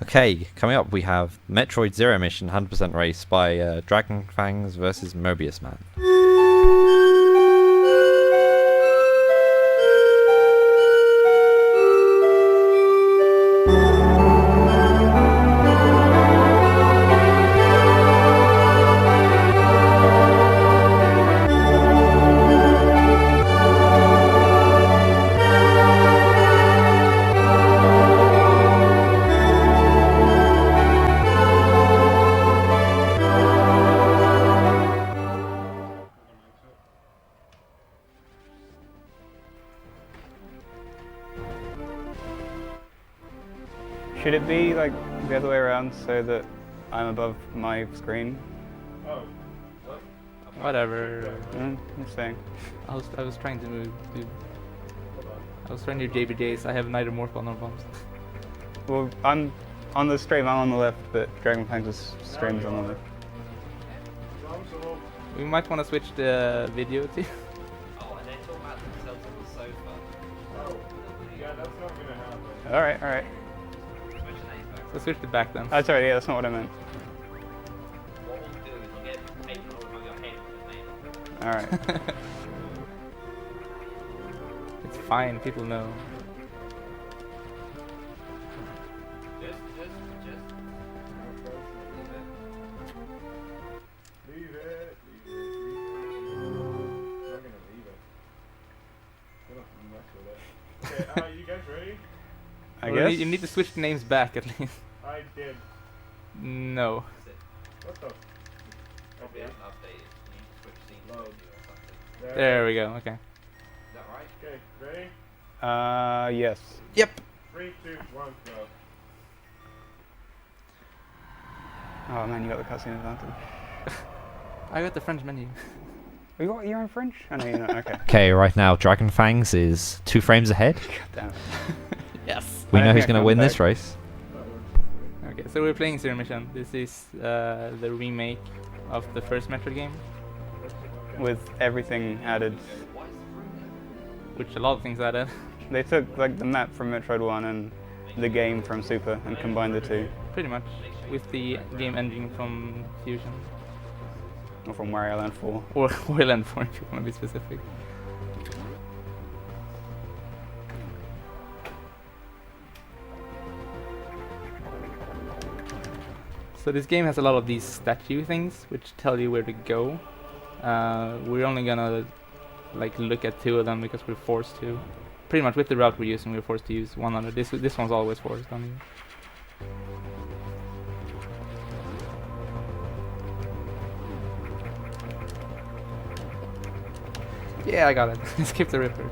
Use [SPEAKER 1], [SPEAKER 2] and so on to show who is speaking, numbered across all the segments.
[SPEAKER 1] Okay, coming up we have Metroid Zero Mission 100% race by Dragonfangs versus Mobiusman.
[SPEAKER 2] Should it be like the other way around so that I'm above my screen?
[SPEAKER 3] Oh.
[SPEAKER 4] Whatever.
[SPEAKER 2] I'm saying.
[SPEAKER 4] I was trying to move. I was trying to do JBJs. I have neither morph nor bombs.
[SPEAKER 2] Well, I'm on the stream, I'm on the left, but Dragonfangs' stream is on the left.
[SPEAKER 4] We might want to switch the video too.
[SPEAKER 5] Oh, and they talk about themselves on the sofa.
[SPEAKER 3] Oh, yeah, that's not gonna happen.
[SPEAKER 2] Alright.
[SPEAKER 4] So switch it back then.
[SPEAKER 2] Oh, sorry, yeah, that's not what I meant.
[SPEAKER 5] What we'll do is we'll get paper over your head with the name.
[SPEAKER 2] Alright.
[SPEAKER 4] It's fine, people know.
[SPEAKER 5] Just.
[SPEAKER 3] Leave it. I'm gonna leave it. I don't mess with it. Okay, you guys ready?
[SPEAKER 2] I
[SPEAKER 4] Well,
[SPEAKER 2] guess.
[SPEAKER 4] you need to switch the names back at least.
[SPEAKER 3] I did.
[SPEAKER 4] No.
[SPEAKER 3] What the?
[SPEAKER 5] Probably hasn't updated. You need to switch scenes
[SPEAKER 3] Load.
[SPEAKER 5] or something.
[SPEAKER 4] There we go. Okay.
[SPEAKER 5] Is that right?
[SPEAKER 3] Okay, ready?
[SPEAKER 2] Yes.
[SPEAKER 4] Yep.
[SPEAKER 3] 3, 2, 1, go.
[SPEAKER 2] Oh man, you got the cutscene advantage.
[SPEAKER 4] I got the French menu.
[SPEAKER 2] You're in French? I know you're not, okay.
[SPEAKER 1] Okay, right now Dragonfangs is 2 frames ahead.
[SPEAKER 2] God damn it.
[SPEAKER 4] Yes.
[SPEAKER 1] We
[SPEAKER 2] I
[SPEAKER 1] know
[SPEAKER 2] don't
[SPEAKER 1] who's
[SPEAKER 2] think I
[SPEAKER 1] going to
[SPEAKER 2] can
[SPEAKER 1] win
[SPEAKER 2] back.
[SPEAKER 1] this race.
[SPEAKER 4] Okay, so we're playing Zero Mission. This is the remake of the first Metroid game,
[SPEAKER 2] With everything added.
[SPEAKER 4] which a lot of things added.
[SPEAKER 2] They took like the map from Metroid 1 and the game from Super and combined the two.
[SPEAKER 4] Pretty much, with the game engine from Fusion.
[SPEAKER 2] Or from Wario Land 4.
[SPEAKER 4] Or Wayland 4 if you want to be specific. So this game has a lot of these statue things which tell you where to go. We're only gonna like look at 2 of them because we're forced to. Pretty much with the route we're using, we're forced to use one other. This one's always forced on you. Yeah, I got it. Skip the Ripper.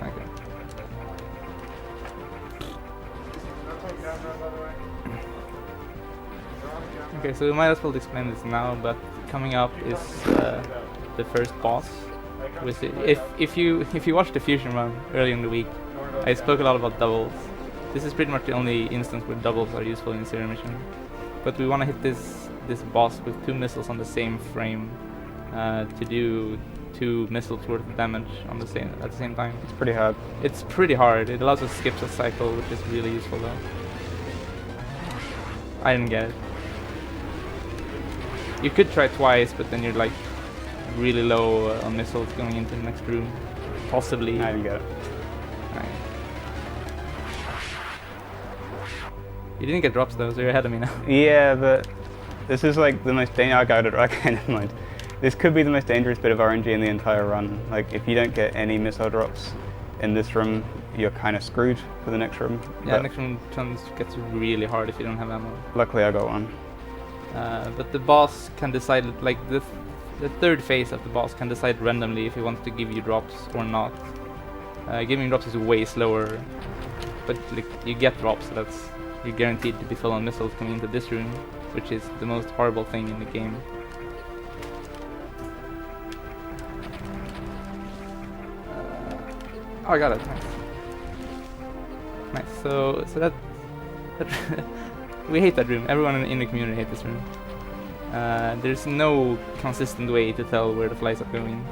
[SPEAKER 4] Okay. Okay, so we might as well explain this now, but coming up is the first boss. With it. If you watched the Fusion run earlier in the week, I spoke a lot about doubles. This is pretty much the only instance where doubles are useful in Zero Mission. But we want to hit this boss with 2 missiles on the same frame to do 2 missiles worth of damage on at the same time.
[SPEAKER 2] It's pretty hard.
[SPEAKER 4] It's pretty hard. It allows us to skip a cycle, which is really useful though. I didn't get it. You could try twice, but then you're like really low on missiles going into the next room. Possibly.
[SPEAKER 2] I didn't get it.
[SPEAKER 4] Right. You didn't get drops though, so you're ahead of me now.
[SPEAKER 2] Yeah, but this is like the most dangerous. I got it. Okay, never mind. This could be the most dangerous bit of RNG in the entire run. Like, if you don't get any missile drops in this room, you're kind of screwed for the next room.
[SPEAKER 4] Yeah,
[SPEAKER 2] But
[SPEAKER 4] next room turns gets really hard if you don't have ammo.
[SPEAKER 2] luckily, I got one.
[SPEAKER 4] But the boss can decide, like the third phase of the boss can decide randomly if he wants to give you drops or not. Giving drops is way slower, but like you get drops, so you're guaranteed to be full on missiles coming into this room, which is the most horrible thing in the game. Oh, I got it. Nice. Nice. So that we hate that room. Everyone in the community hates this room. There's no consistent way to tell where the flies are going.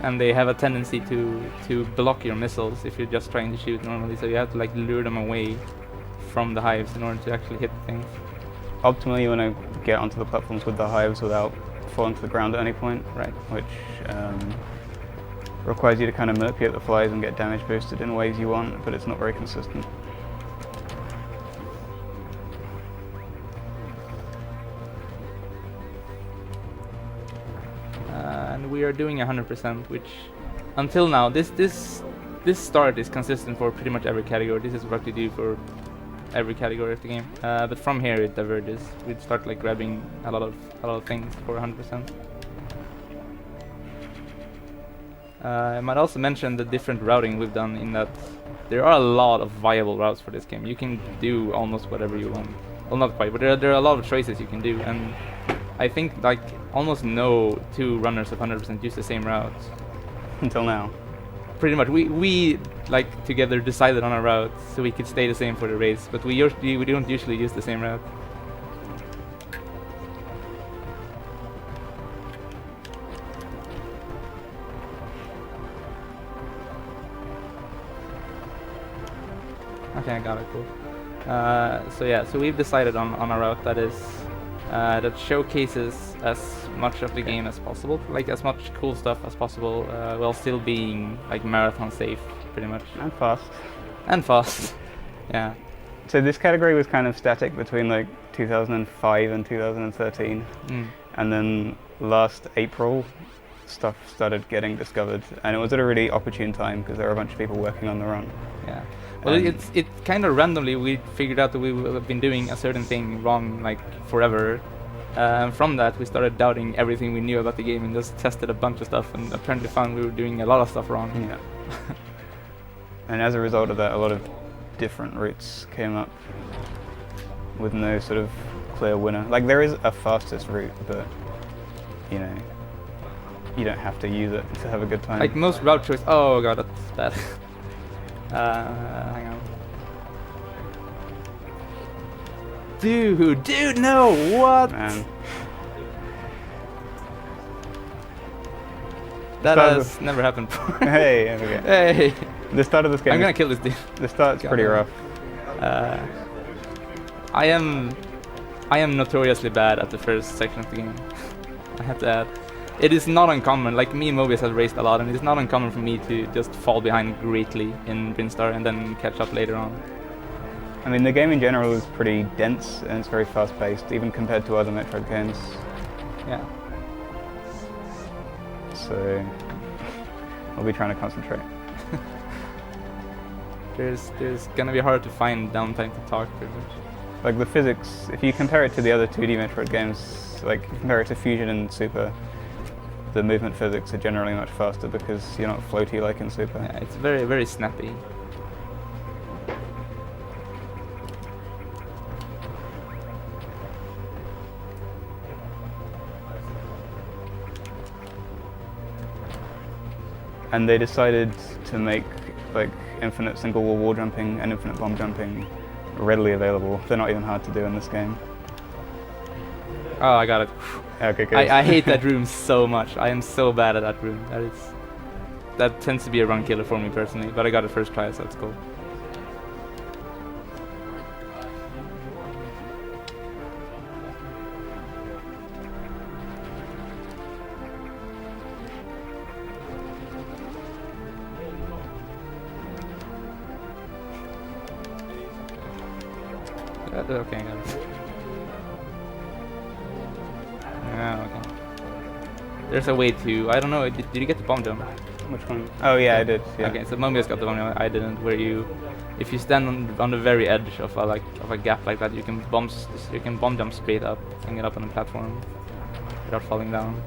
[SPEAKER 4] and they have a tendency to block your missiles if you're just trying to shoot normally. So you have to like lure them away from the hives in order to actually hit things.
[SPEAKER 2] Optimally, you want to get onto the platforms with the hives without falling to the ground at any point,
[SPEAKER 4] Right.
[SPEAKER 2] which requires you to kind of manipulate the flies and get damage boosted in ways you want, but it's not very consistent.
[SPEAKER 4] And we are doing 100%, which until now this start is consistent for pretty much every category. This is what we do for every category of the game. But from here it diverges. We start like grabbing a lot of things for 100%. I might also mention the different routing we've done, in that there are a lot of viable routes for this game. You can do almost whatever you want. Well, not quite, but there are a lot of choices you can do, and I think like almost no two runners of 100% use the same route.
[SPEAKER 2] Until now.
[SPEAKER 4] Pretty much, we like together decided on a route so we could stay the same for the race, but we don't usually use the same route. Okay, I got it, cool. So yeah, so we've decided on a route that is that showcases as much of the game as possible, like as much cool stuff as possible, while still being like marathon safe, pretty much.
[SPEAKER 2] And fast.
[SPEAKER 4] And fast. Yeah.
[SPEAKER 2] So this category was kind of static between like 2005 and 2013, and then last April stuff started getting discovered, and it was at a really opportune time because there were a bunch of people working on the run.
[SPEAKER 4] Yeah. Well, it kind of randomly we figured out that we have been doing a certain thing wrong like forever. And from that we started doubting everything we knew about the game and just tested a bunch of stuff, and apparently found we were doing a lot of stuff wrong.
[SPEAKER 2] Yeah. And as a result of that, a lot of different routes came up with no sort of clear winner. Like there is a fastest route, but you know, you don't have to use it to have a good time.
[SPEAKER 4] Like most route choice. Oh god, that's bad. Hang on. Dude, no, what?
[SPEAKER 2] Man.
[SPEAKER 4] That
[SPEAKER 2] Start
[SPEAKER 4] has
[SPEAKER 2] with-
[SPEAKER 4] never happened before.
[SPEAKER 2] Hey, okay.
[SPEAKER 4] Hey,
[SPEAKER 2] The start of this game.
[SPEAKER 4] I'm gonna kill this dude.
[SPEAKER 2] The start's pretty
[SPEAKER 4] God.
[SPEAKER 2] rough.
[SPEAKER 4] I am notoriously bad at the first section of the game. I have to add. It is not uncommon, like me and Mobius have raced a lot, and it's not uncommon for me to just fall behind greatly in Brinstar and then catch up later on.
[SPEAKER 2] I mean, the game in general is pretty dense and it's very fast-paced, even compared to other Metroid games.
[SPEAKER 4] Yeah.
[SPEAKER 2] So I'll be trying to concentrate.
[SPEAKER 4] There's gonna be hard to find downtime to talk, pretty much.
[SPEAKER 2] Like the physics, if you compare it to the other 2D Metroid games, like compare it to Fusion and Super, the movement physics are generally much faster because you're not floaty like in Super.
[SPEAKER 4] Yeah, it's very, very snappy.
[SPEAKER 2] And they decided to make like infinite single wall jumping and infinite bomb jumping readily available. They're not even hard to do in this game.
[SPEAKER 4] Oh, I got it.
[SPEAKER 2] Okay, good.
[SPEAKER 4] I hate that room so much. I am so bad at that room. That tends to be a run killer for me personally, but I got it first try, so that's cool. Okay, I got it. Yeah, okay. There's a way to, I don't know, did you get the bomb jump?
[SPEAKER 2] Which one? Oh yeah, I did. Yeah.
[SPEAKER 4] Okay, so Mobius got the bomb jump, I didn't, where if you stand on the very edge of a gap like that, you can bomb jump straight up and get up on the platform without falling down.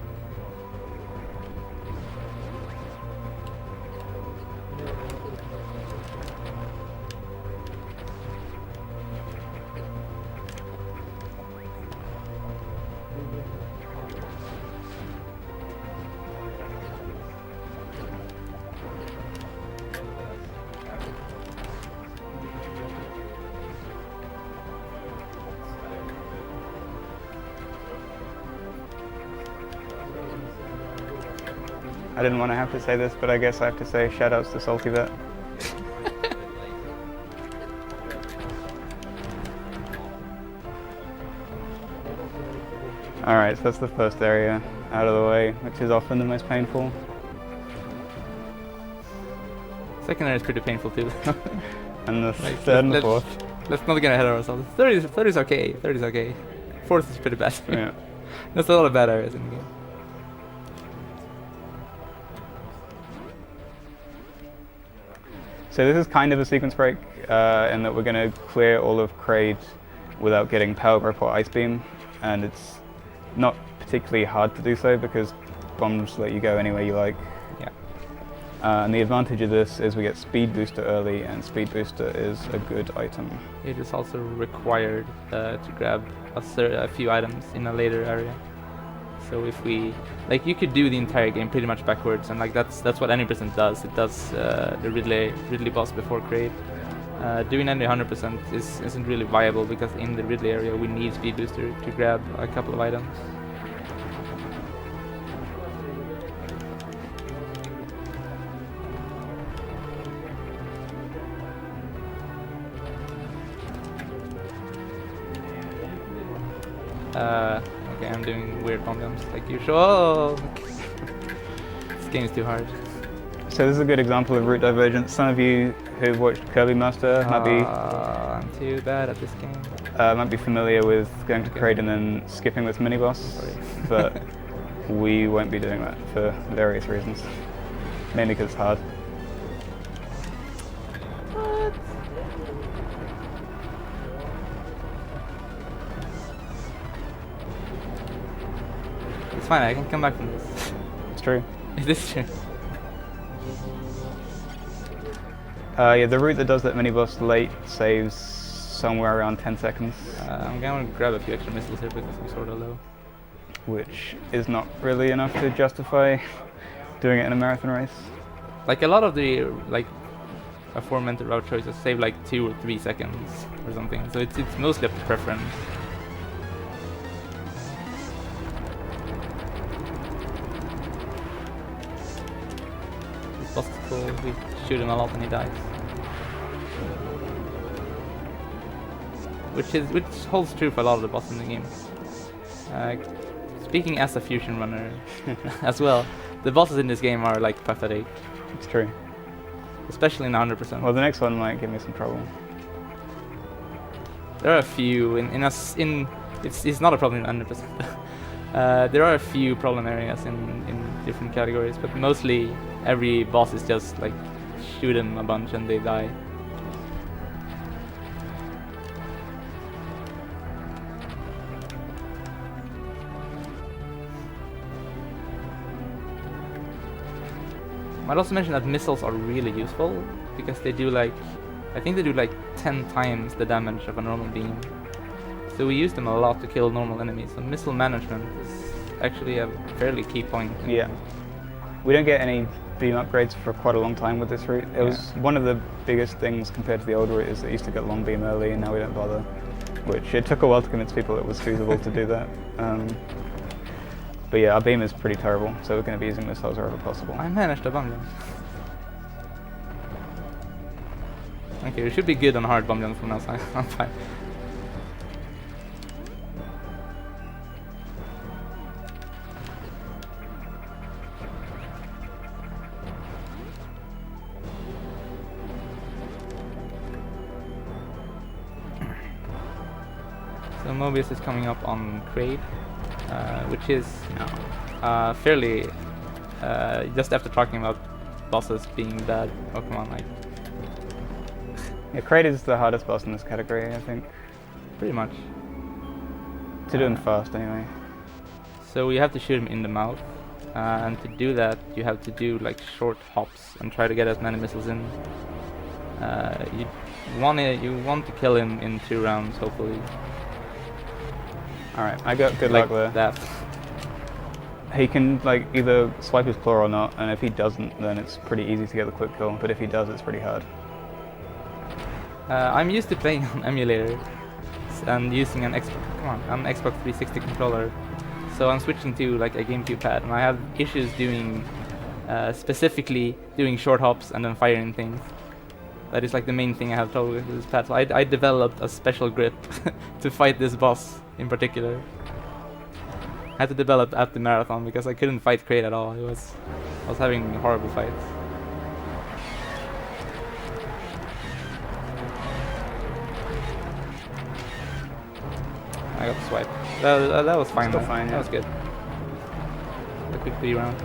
[SPEAKER 2] I didn't want to have to say this, but I guess I have to say shoutouts to Salty Vet. Alright, so that's the first area out of the way, which is often the most painful.
[SPEAKER 4] Second area is pretty painful too.
[SPEAKER 2] And the
[SPEAKER 4] Like,
[SPEAKER 2] third and
[SPEAKER 4] let's-
[SPEAKER 2] fourth.
[SPEAKER 4] Let's not get ahead of ourselves. Third is okay. Third is okay. Fourth is pretty bad.
[SPEAKER 2] Yeah.
[SPEAKER 4] There's a lot of bad areas in the game.
[SPEAKER 2] So this is kind of a sequence break in that we're going to clear all of Kraid without getting Power Grip or Ice Beam, and it's not particularly hard to do so because bombs let you go anywhere you like.
[SPEAKER 4] Yeah.
[SPEAKER 2] And the advantage of this is we get Speed Booster early, and Speed Booster is a good item.
[SPEAKER 4] It is also required to grab a few items in a later area. So if we, like, you could do the entire game pretty much backwards, and like that's what any percent does. It does the Ridley boss before Kraid. Doing any 100% isn't really viable because in the Ridley area we need Speed Booster to grab a couple of items. Okay, I'm doing weird bomb jumps like usual. Oh, this game is too hard.
[SPEAKER 2] So this is a good example of route divergence. Some of you who've watched Kirby Master
[SPEAKER 4] I'm too bad at this game.
[SPEAKER 2] might be familiar with going to Kraid and then skipping this mini boss,
[SPEAKER 4] Sorry.
[SPEAKER 2] but we won't be doing that for various reasons. Mainly because it's hard.
[SPEAKER 4] It's fine, I can come back from this.
[SPEAKER 2] It's true.
[SPEAKER 4] It is true.
[SPEAKER 2] Yeah, the route that does that mini boss late saves somewhere around 10 seconds,
[SPEAKER 4] I'm gonna grab a few extra missiles here because I'm sort of low.
[SPEAKER 2] which is not really enough to justify doing it in a marathon race.
[SPEAKER 4] Like a lot of the aforementioned route choices save like 2 or 3 seconds or something, so it's mostly up to preference. This boss is cool. We shoot him a lot and he dies. Which holds true for a lot of the bosses in the game. Speaking as a fusion runner as well, the bosses in this game are like pathetic,
[SPEAKER 2] It's true.
[SPEAKER 4] especially in 100%.
[SPEAKER 2] Well, the next one might give me some trouble.
[SPEAKER 4] There are a few it's not a problem in 100%. There are a few problem areas in different categories, but mostly every boss is just like shoot them a bunch and they die. Might also mention that missiles are really useful because they do like, I think they do like 10 times the damage of a normal beam. So we use them a lot to kill normal enemies. So missile management is actually a fairly key point.
[SPEAKER 2] Yeah. We don't get any beam upgrades for quite a long time with this route. It was one of the biggest things compared to the old route is that you used to get long beam early, and now we don't bother. Which it took a while to convince people it was feasible to do that. But yeah, our beam is pretty terrible, so we're going to be using missiles wherever possible.
[SPEAKER 4] I managed a bomb jump. Okay, we should be good on hard bomb jumps from now, so I'm fine. So Mobius is coming up on Kraid, which is fairly, just after talking about bosses being bad, oh come on, like,
[SPEAKER 2] Yeah, Kraid is the hardest boss in this category, I think.
[SPEAKER 4] pretty much.
[SPEAKER 2] To do them fast, anyway.
[SPEAKER 4] So you have to shoot him in the mouth, and to do that you have to do like short hops and try to get as many missiles in. You want to kill him in 2 rounds, hopefully.
[SPEAKER 2] Alright, I got good
[SPEAKER 4] Like
[SPEAKER 2] luck there.
[SPEAKER 4] that.
[SPEAKER 2] He can like either swipe his claw or not, and if he doesn't, then it's pretty easy to get the quick kill, but if he does, it's pretty hard.
[SPEAKER 4] I'm used to playing on emulator and using an Xbox 360 controller, so I'm switching to like a GameCube pad, and I have issues doing specifically doing short hops and then firing things. That is like the main thing I have trouble with this pad. So I developed a special grip to fight this boss in particular. I had to develop at the marathon because I couldn't fight Kraid at all. I was having horrible fights. I got the swipe. That was fine.
[SPEAKER 2] Still
[SPEAKER 4] though.
[SPEAKER 2] fine,
[SPEAKER 4] That
[SPEAKER 2] yeah.
[SPEAKER 4] was good. A quick 3 round.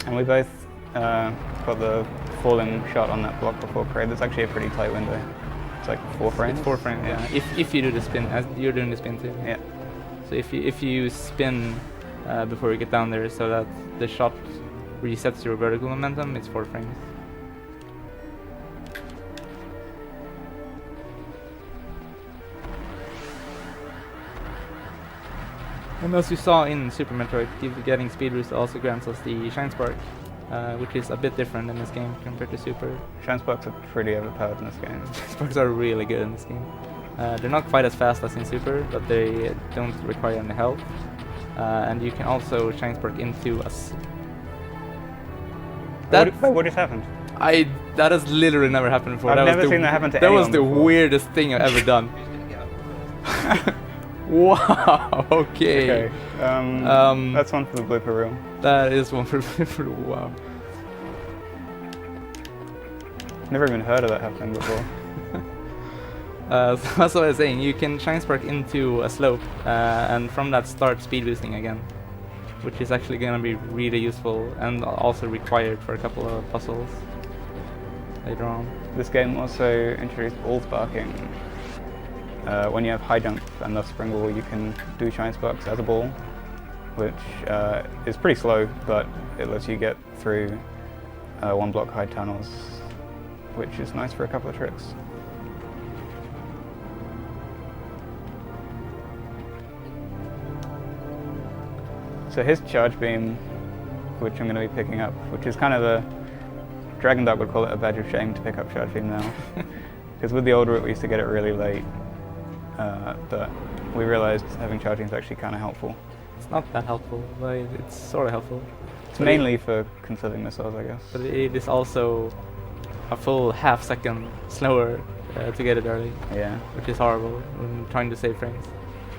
[SPEAKER 2] And we both got the falling shot on that block before Kraid. That's actually a pretty tight window. It's like 4 frames.
[SPEAKER 4] It's 4 frames. Yeah. If you do the spin, as you're doing the spin too.
[SPEAKER 2] Yeah.
[SPEAKER 4] So if you spin before you get down there, so that the shot resets your vertical momentum, it's 4 frames. And as you saw in Super Metroid, getting Speed Boost also grants us the Shine Spark, which is a bit different in this game compared to Super.
[SPEAKER 2] Shine Sparks are pretty overpowered in this game.
[SPEAKER 4] Sparks are really good in this game. They're not quite as fast as in Super, but they don't require any health. And you can also Shine Spark into us.
[SPEAKER 2] What just happened?
[SPEAKER 4] That has literally never happened before.
[SPEAKER 2] I've
[SPEAKER 4] That was
[SPEAKER 2] never
[SPEAKER 4] the
[SPEAKER 2] seen that happen to
[SPEAKER 4] That was
[SPEAKER 2] anyone
[SPEAKER 4] the
[SPEAKER 2] before.
[SPEAKER 4] weirdest thing I've ever done. Wow. Okay.
[SPEAKER 2] Okay. That's one for the blooper reel.
[SPEAKER 4] That is one for wow.
[SPEAKER 2] Never even heard of that happening before.
[SPEAKER 4] So that's what I was saying. You can Shine Spark into a slope, and from that start speed boosting again, which is actually going to be really useful and also required for a couple of puzzles later on.
[SPEAKER 2] This game also introduced ball sparking. When you have high jump and the spring ball, you can do Shine Sparks as a ball, which is pretty slow, but it lets you get through 1 block high tunnels, which is nice for a couple of tricks. So his charge beam, which I'm going to be picking up, which is kind of a Dragon Dog would call it a badge of shame to pick up charge beam now, because with the old route we used to get it really late. But we realized having charging is actually kind of helpful.
[SPEAKER 4] It's not that helpful, but it's sort of helpful.
[SPEAKER 2] It's mainly for conserving missiles, I guess.
[SPEAKER 4] But it is also a full half second slower to get it early,
[SPEAKER 2] Yeah.
[SPEAKER 4] which is horrible when trying to save frames.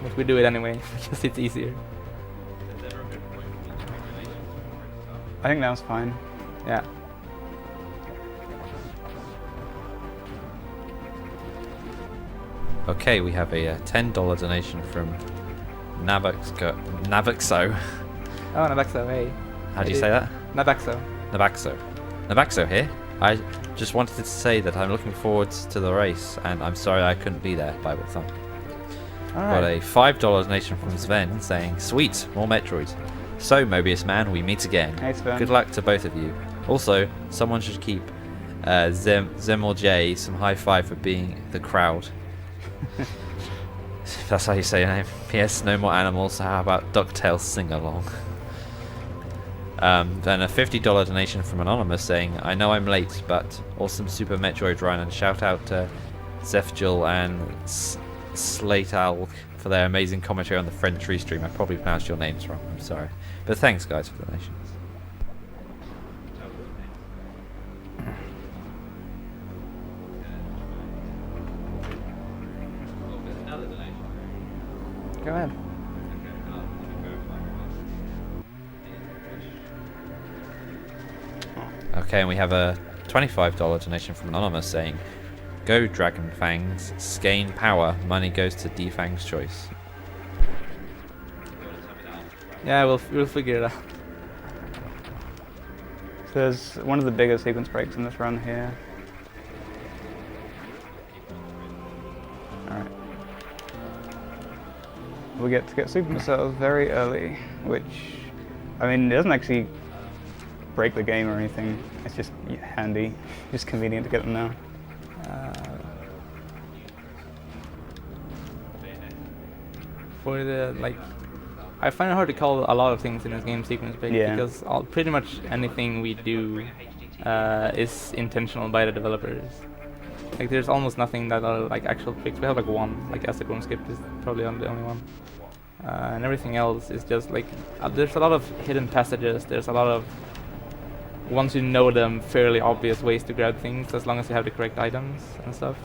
[SPEAKER 4] But we do it anyway because it's easier.
[SPEAKER 2] I think that was fine.
[SPEAKER 4] Yeah.
[SPEAKER 1] Okay, we have a $10 donation from Nabaxo.
[SPEAKER 4] Oh, Nabaxo, hey.
[SPEAKER 1] How do you say that?
[SPEAKER 4] Nabaxo.
[SPEAKER 1] Nabaxo here. I just wanted to say that I'm looking forward to the race, and I'm sorry I couldn't be there, Bible Thumb. Got a $5 donation from Sven saying, "Sweet, more Metroid. So, Mobiusman, we meet again.
[SPEAKER 2] Hey, Sven.
[SPEAKER 1] Good luck to both of you. Also, someone should keep Zemel J some high five for being the crowd." That's how you say your name. P.S. No more animals, so how about DuckTales sing-along? Then a $50 donation from Anonymous saying, "I know I'm late, but awesome Super Metroid run, and shout out to Zefjul and Slateal for their amazing commentary on the French restream. I probably pronounced your names wrong, I'm sorry. But thanks guys for the donations."
[SPEAKER 4] Go ahead.
[SPEAKER 1] Okay, and we have a $25 donation from Anonymous saying, "Go Dragonfangs, Skane power, money goes to Defang's choice."
[SPEAKER 4] Yeah, we'll figure it out.
[SPEAKER 2] So there's one of the bigger sequence breaks in this run here. Alright. We get to get super missiles very early, which, I mean, it doesn't actually break the game or anything. It's just handy, just convenient to get them now.
[SPEAKER 4] For the I find it hard to call a lot of things in this game sequence break because pretty much anything we do is intentional by the developers. Like there's almost nothing that are like actual tricks. We have like one, like acid room skip is probably the only one. And everything else is just like there's a lot of hidden passages. There's a lot of, once you know them, fairly obvious ways to grab things as long as you have the correct items and stuff.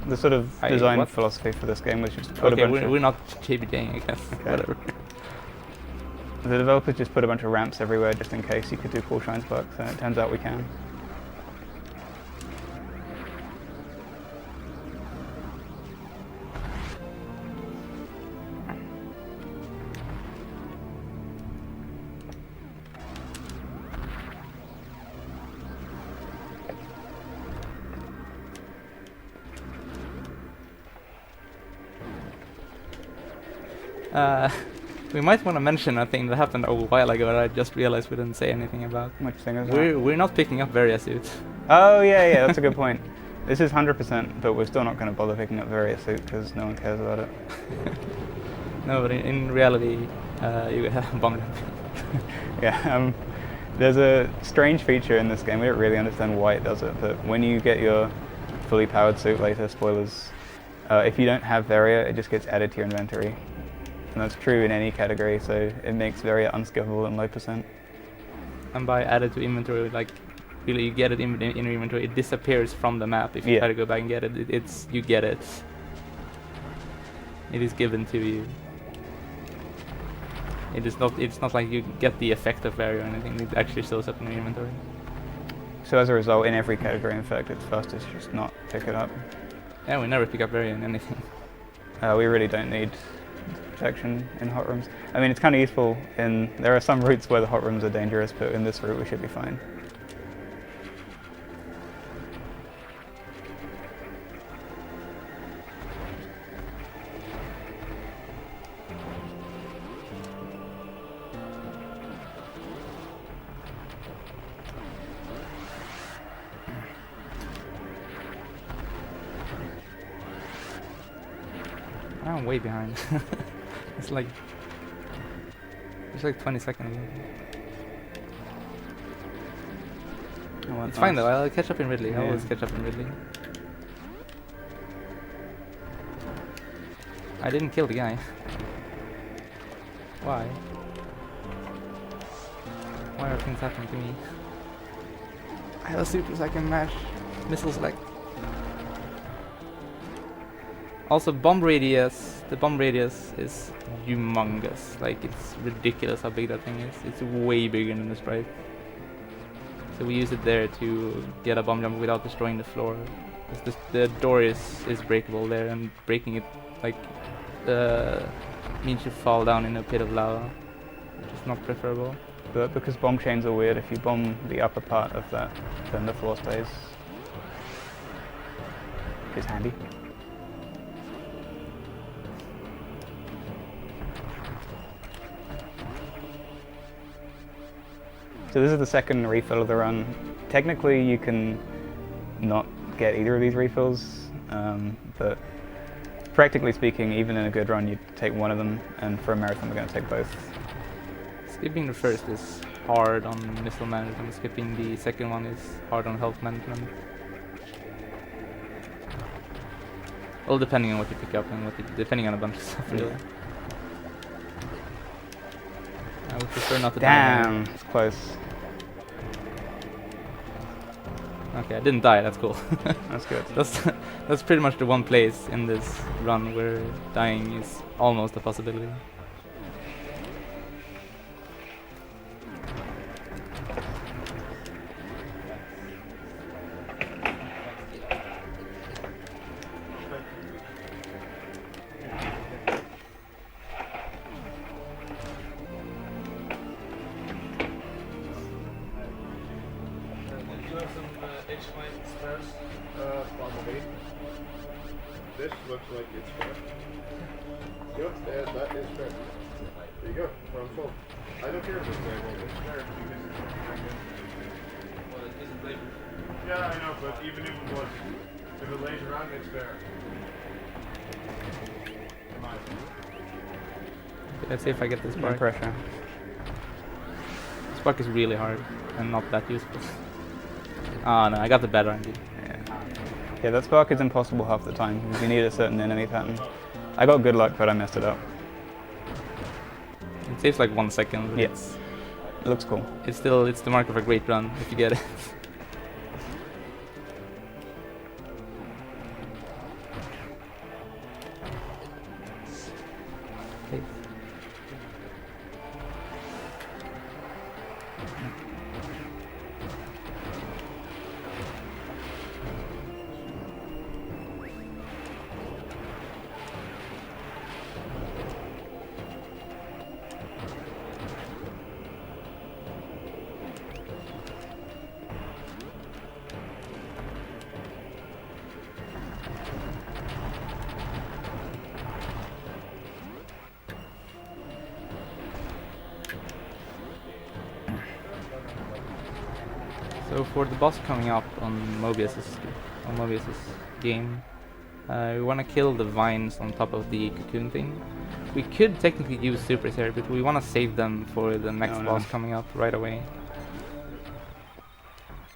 [SPEAKER 2] The sort of design
[SPEAKER 4] what?
[SPEAKER 2] philosophy for this game was just put a
[SPEAKER 4] Okay,
[SPEAKER 2] bunch
[SPEAKER 4] we're not JBJing, I guess. Whatever.
[SPEAKER 2] The developers just put a bunch of ramps everywhere just in case you could do cool shine sparks, and it turns out we can.
[SPEAKER 4] We might want to mention a thing that happened a while ago that I just realized we didn't say anything about.
[SPEAKER 2] Which thing is that?
[SPEAKER 4] We're not picking up Varia suits.
[SPEAKER 2] Oh yeah, that's a good point. This is 100%, but we're still not going to bother picking up Various Suit because no one cares about it.
[SPEAKER 4] No, but in reality, you have bomb jumping.
[SPEAKER 2] Yeah, there's a strange feature in this game. We don't really understand why it does it, but when you get your fully powered suit later, spoilers, if you don't have Varia, it just gets added to your inventory. And that's true in any category, so it makes Varia unskippable in low percent.
[SPEAKER 4] And by added to inventory, like really you get it in your inventory, it disappears from the map. If you try to go back and get it, you get it. It is given to you. It's not like you get the effect of Varia or anything. It actually shows up in your inventory.
[SPEAKER 2] So as a result, in every category, in fact, it's fastest just not pick it up.
[SPEAKER 4] Yeah, we never pick up Varia in anything.
[SPEAKER 2] We really don't need protection in hot rooms. I mean, it's kind of useful in, there are some routes where the hot rooms are dangerous, but in this route we should be fine.
[SPEAKER 4] I'm way behind. It's like 20 seconds.
[SPEAKER 2] Oh,
[SPEAKER 4] It's fine though, I'll catch up in Ridley. I always catch up in Ridley. I didn't kill the guy. Why? Why are things happening to me? I have a suit so I can mash missile select. Also, bomb radius. The bomb radius is humongous. Like, it's ridiculous how big that thing is. It's way bigger than the sprite. So we use it there to get a bomb jump without destroying the floor. The door is breakable there, and breaking it like means you fall down in a pit of lava, which is not preferable.
[SPEAKER 2] But because bomb chains are weird, if you bomb the upper part of that, then the floor stays. Which is handy. So this is the second refill of the run. Technically you can not get either of these refills, but practically speaking, even in a good run, you'd take one of them, and for a marathon we're going to take both.
[SPEAKER 4] Skipping the first is hard on missile management, skipping the second one is hard on health management. Well, depending on what you pick up and depending on a bunch of stuff, really. I would prefer not to die.
[SPEAKER 2] Damn, it's close.
[SPEAKER 4] Okay, I didn't die, that's cool.
[SPEAKER 2] That's good.
[SPEAKER 4] That's pretty much the one place in this run where dying is almost a possibility.
[SPEAKER 3] Probably. This looks like it's fair. Yep, that is fair. There you go, problem solved. I don't care if it's fair, it's fair because it's very good.
[SPEAKER 5] Well, it isn't laser.
[SPEAKER 3] Yeah, I know, but even if it was, if it lays around, it's fair. In my opinion.
[SPEAKER 4] Okay, let's see if I get this
[SPEAKER 2] No
[SPEAKER 4] part.
[SPEAKER 2] pressure.
[SPEAKER 4] spark is really hard and not that useful. Oh no, I got the bad RNG.
[SPEAKER 2] Yeah, that spark is impossible half the time because you need a certain enemy pattern. I got good luck, but I messed it up.
[SPEAKER 4] It saves like 1 second. But
[SPEAKER 2] Yes. It looks cool.
[SPEAKER 4] it's the mark of a great run if you get it. Okay. So for the boss coming up on Mobius's game, we want to kill the vines on top of the cocoon thing. We could technically use supers here, but we want to save them for the next
[SPEAKER 2] No.
[SPEAKER 4] boss coming up right away.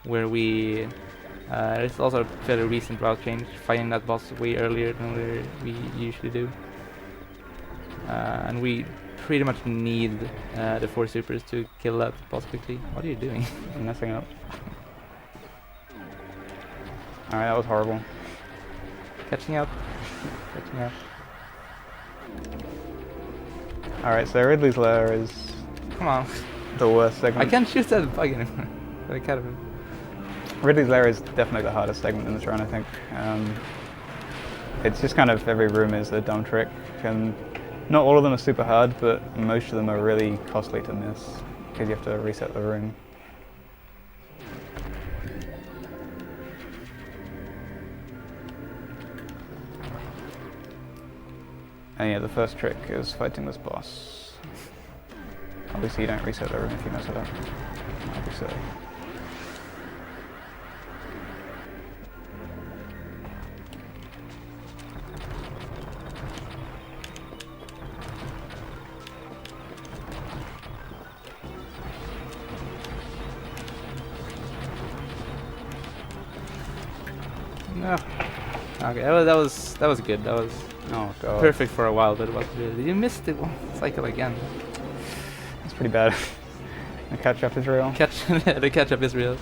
[SPEAKER 4] Where we it's also a fairly recent route change, fighting that boss way earlier than we usually do. And we pretty much need the 4 supers to kill that boss quickly. What are you doing?
[SPEAKER 2] I'm messing up. Alright, that was horrible.
[SPEAKER 4] Catching up. Catching up.
[SPEAKER 2] Alright, so Ridley's lair is
[SPEAKER 4] Come on.
[SPEAKER 2] the worst segment.
[SPEAKER 4] I can't shoot that bug anymore. I can't even.
[SPEAKER 2] Ridley's lair is definitely the hardest segment in this run, I think. It's just kind of every room is a dumb trick, and not all of them are super hard, but most of them are really costly to miss because you have to reset the room. And yeah, the first trick is fighting this boss. Obviously you don't reset the room if you mess it up. Obviously.
[SPEAKER 4] No. Okay, that was good. That was
[SPEAKER 2] Oh god.
[SPEAKER 4] perfect for a while, but it wasn't really. You missed it one cycle again.
[SPEAKER 2] That's pretty bad. The catch up is real.
[SPEAKER 4] The catch up is real.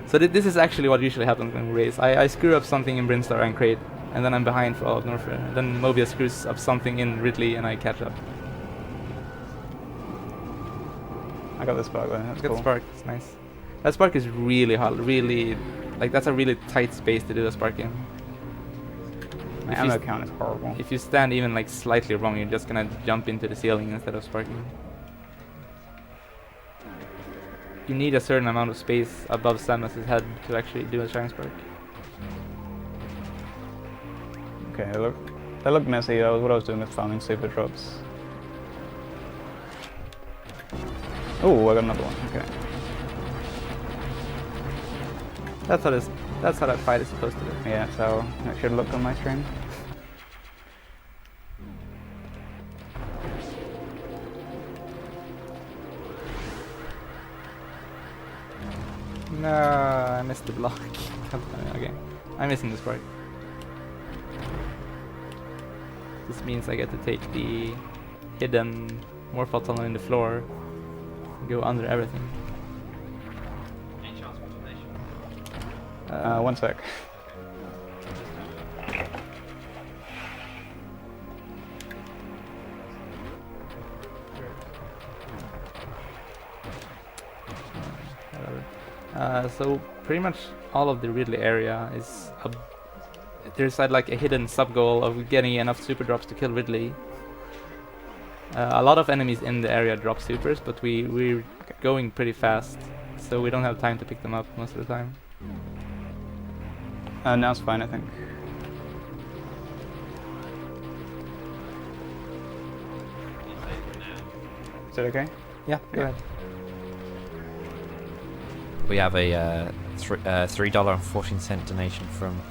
[SPEAKER 4] So this is actually what usually happens when we race. I screw up something in Brinstar and Crate, and then I'm behind for all of Norfair. And then Mobius screws up something in Ridley, and I catch up.
[SPEAKER 2] I got the spark there. That's
[SPEAKER 4] Get
[SPEAKER 2] cool.
[SPEAKER 4] the spark. It's nice. That spark is really hard. Really, like that's a really tight space to do the spark in.
[SPEAKER 2] My
[SPEAKER 4] If you
[SPEAKER 2] ammo
[SPEAKER 4] s-
[SPEAKER 2] count is horrible.
[SPEAKER 4] If you stand even like slightly wrong, you're just gonna jump into the ceiling instead of sparking. You need a certain amount of space above Samus's head to actually do a Shine Spark.
[SPEAKER 2] Okay, they look messy. What I was doing was farming super drops. Oh, I got another one. Okay.
[SPEAKER 4] That's how that fight is supposed to look.
[SPEAKER 2] Yeah, so it should look on my stream.
[SPEAKER 4] No, I missed the block. Okay, I'm missing the spark. This means I get to take the hidden morphle tunnel in the floor, and go under everything.
[SPEAKER 5] Any chance of explanation?
[SPEAKER 2] 1 sec.
[SPEAKER 4] So pretty much all of the Ridley area is there's like a hidden sub goal of getting enough super drops to kill Ridley. A lot of enemies in the area drop supers, but we're going pretty fast, so we don't have time to pick them up most of the time.
[SPEAKER 2] Now it's fine, I think.
[SPEAKER 5] You say it now.
[SPEAKER 2] Is it okay?
[SPEAKER 4] Yeah, go ahead.
[SPEAKER 1] We have a $3.14 donation from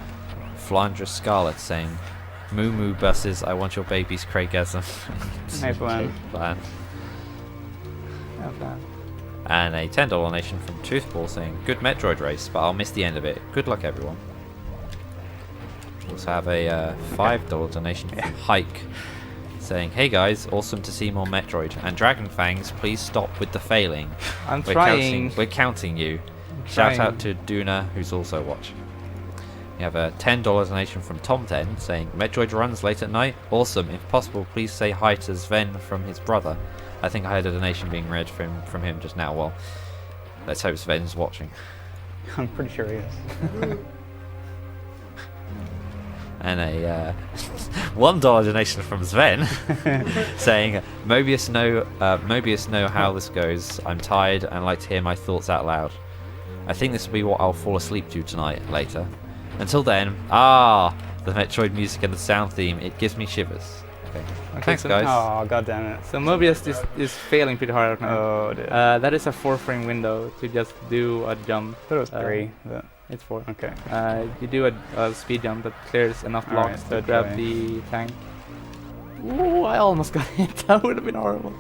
[SPEAKER 1] Flandra Scarlet saying, "Moo moo buses, I want your baby's Craigasm."
[SPEAKER 2] Nice one.
[SPEAKER 1] Plan.
[SPEAKER 4] Have that.
[SPEAKER 1] And a $10 donation from Toothball saying, good Metroid race, but I'll miss the end of it. Good luck, everyone. We also have a $5 donation from Hike saying, hey guys, awesome to see more Metroid. And Dragonfangs, please stop with the failing.
[SPEAKER 4] I'm
[SPEAKER 1] We're
[SPEAKER 4] trying.
[SPEAKER 1] counting you.
[SPEAKER 4] I'm
[SPEAKER 1] Shout
[SPEAKER 4] trying.
[SPEAKER 1] out to Duna, who's also watching. We have a $10 donation from Tom10 saying, Metroid runs late at night? Awesome. If possible, please say hi to Sven from his brother. I think I had a donation being read from him just now. Well, let's hope Sven's watching.
[SPEAKER 2] I'm pretty sure he is.
[SPEAKER 1] And a $1 donation from Sven saying, Mobius know how this goes. I'm tired and like to hear my thoughts out loud. I think this will be what I'll fall asleep to tonight later. Until then, the Metroid music and the sound theme, it gives me shivers. Okay. Thanks,
[SPEAKER 4] so-
[SPEAKER 1] guys.
[SPEAKER 2] Oh, god damn it.
[SPEAKER 4] So Mobius is failing pretty hard right now.
[SPEAKER 2] Oh dear.
[SPEAKER 4] That is a 4-frame window to just do a jump.
[SPEAKER 2] I thought it was 3, but
[SPEAKER 4] It's 4.
[SPEAKER 2] okay.
[SPEAKER 4] You do a speed jump that clears enough
[SPEAKER 2] Alright,
[SPEAKER 4] blocks to
[SPEAKER 2] third
[SPEAKER 4] grab
[SPEAKER 2] try.
[SPEAKER 4] the tank. Ooh, I almost got hit. That would have been horrible.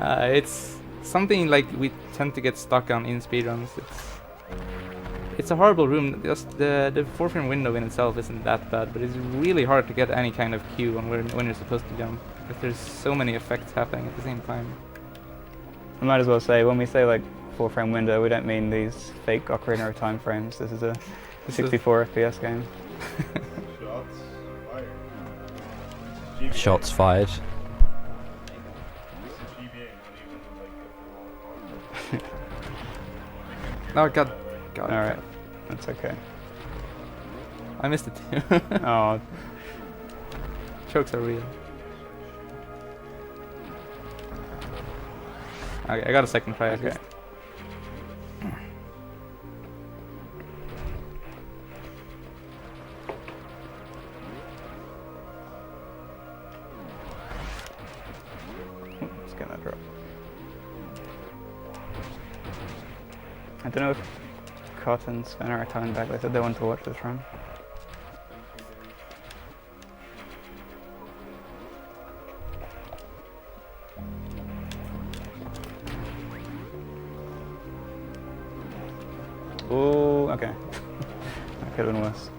[SPEAKER 4] It's something like we tend to get stuck on in speedruns. It's a horrible room. Just the 4-frame window in itself isn't that bad, but it's really hard to get any kind of cue on when you're supposed to jump. Because there's so many effects happening at the same time.
[SPEAKER 2] I might as well say, when we say like 4-frame window, we don't mean these fake Ocarina of Time frames. This is a 64 FPS game.
[SPEAKER 3] Shots fired.
[SPEAKER 1] Shots fired.
[SPEAKER 3] GBA, not even like
[SPEAKER 4] Oh god.
[SPEAKER 2] Alright, that's okay.
[SPEAKER 4] I missed it too.
[SPEAKER 2] Oh,
[SPEAKER 4] Chokes are real. Okay, I got a second try at
[SPEAKER 2] okay.
[SPEAKER 4] least.
[SPEAKER 2] Let's get that drop. I don't know if Cotton and Sven are coming back. They said they wanted to watch this run. Ooh, okay. That could have been worse.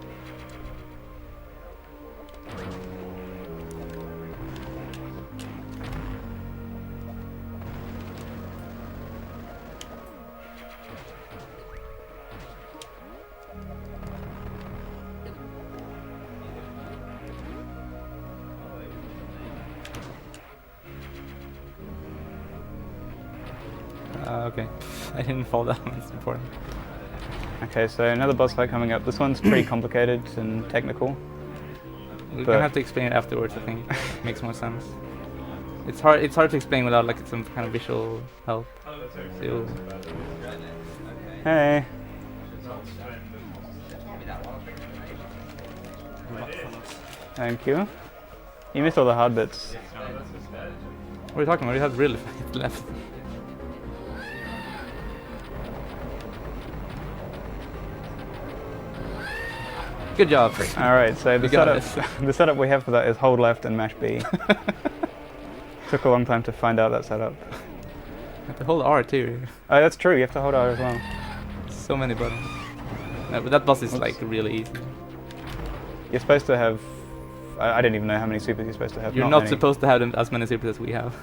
[SPEAKER 4] Okay. I didn't fall down, that's important.
[SPEAKER 2] Okay, so another boss fight coming up. This one's pretty complicated and technical.
[SPEAKER 4] We're
[SPEAKER 2] But-
[SPEAKER 4] gonna have to explain it afterwards, I think. Makes more sense. It's hard to explain without like some kind of visual help. So,
[SPEAKER 2] Hey. Thank you. You missed all the hard bits.
[SPEAKER 4] what are you talking about? You have really left. Good job.
[SPEAKER 2] Alright, so the
[SPEAKER 4] You got
[SPEAKER 2] setup, the setup we have for that is hold left and mash B. Took a long time to find out that setup.
[SPEAKER 4] You have to hold R too.
[SPEAKER 2] Oh, that's true, you have to hold R as well.
[SPEAKER 4] So many buttons. No, but that boss is
[SPEAKER 2] Oops.
[SPEAKER 4] like really easy.
[SPEAKER 2] You're supposed to have... I didn't even know how many supers you're supposed to have.
[SPEAKER 4] You're not
[SPEAKER 2] many.
[SPEAKER 4] supposed to have them as many supers as we have.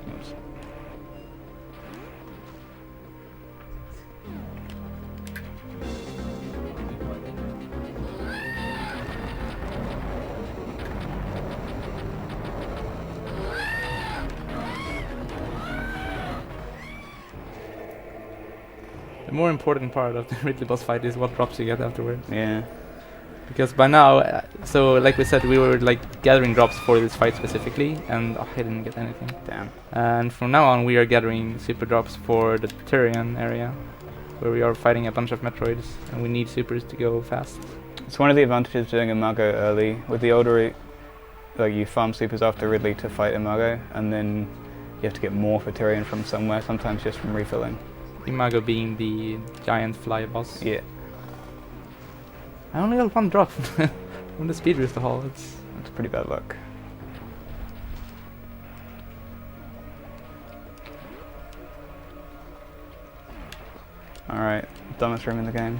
[SPEAKER 2] Oops.
[SPEAKER 4] The more important part of the Ridley boss fight is what drops you get afterwards.
[SPEAKER 2] Yeah.
[SPEAKER 4] Because by now, so like we said, we were like gathering drops for this fight specifically, and I didn't get anything.
[SPEAKER 2] Damn.
[SPEAKER 4] And from now on, we are gathering super drops for the Turian area, where we are fighting a bunch of Metroids, and we need supers to go fast.
[SPEAKER 2] It's one of the advantages of doing Imago early. With the older, like you farm supers after Ridley to fight Imago, and then you have to get more for Tyrion from somewhere, sometimes just from refilling.
[SPEAKER 4] Imago being the giant fly boss.
[SPEAKER 2] Yeah.
[SPEAKER 4] I only got 1 drop from the speed rooster hall. It's
[SPEAKER 2] That's pretty bad luck. Alright, dumbest room in the game.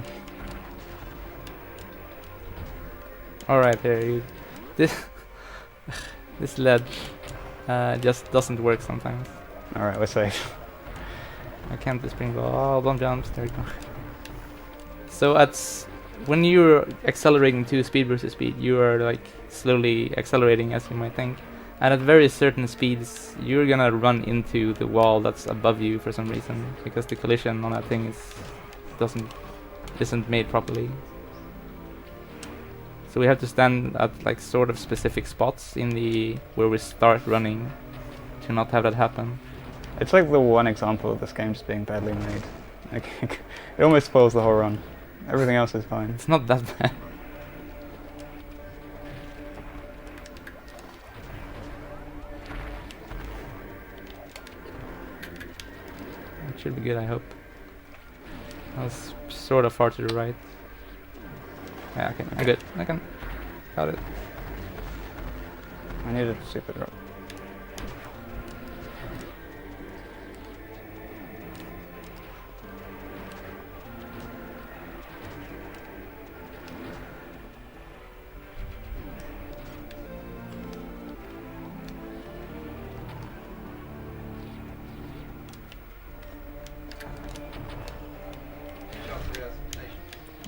[SPEAKER 4] alright there. This this ledge just doesn't work sometimes.
[SPEAKER 2] Alright, we're safe.
[SPEAKER 4] I can't do spring ball. Oh, don't jumps. There we go. So when you're accelerating to speed versus speed, you are like slowly accelerating, as you might think. And at very certain speeds, you're gonna run into the wall that's above you for some reason, because the collision on that thing isn't made properly. So we have to stand at like sort of specific spots in where we start running to not have that happen.
[SPEAKER 2] It's like the one example of this game just being badly made. Like, it almost spoils the whole run. Everything else is fine.
[SPEAKER 4] It's not that bad. It should be good, I hope. I was sort of far to the right. Yeah, okay, I'm good. I can. Got it.
[SPEAKER 2] I needed a super drop.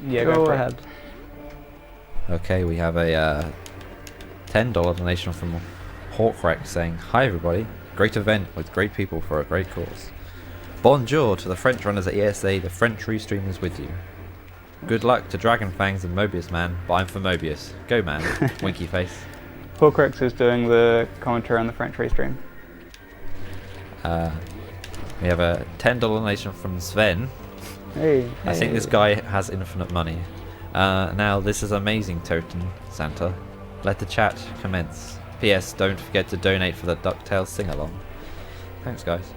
[SPEAKER 2] Yeah,
[SPEAKER 4] Go
[SPEAKER 2] for it.
[SPEAKER 4] ahead.
[SPEAKER 1] Okay, we have a $10 donation from Hawkwreck saying, "Hi everybody, great event with great people for a great cause. Bonjour to the French runners at ESA, the French restream is with you. Good luck to Dragonfangs and Mobiusman, but I'm for Mobius. Go man." Winky face.
[SPEAKER 2] Porcrex is doing the commentary on the French restream.
[SPEAKER 1] We have a $10 donation from Sven.
[SPEAKER 2] Hey.
[SPEAKER 1] I think this guy has infinite money. Now this is amazing, Toten Santa. Let the chat commence. P.S. Don't forget to donate for the DuckTales sing-along. Thanks, guys.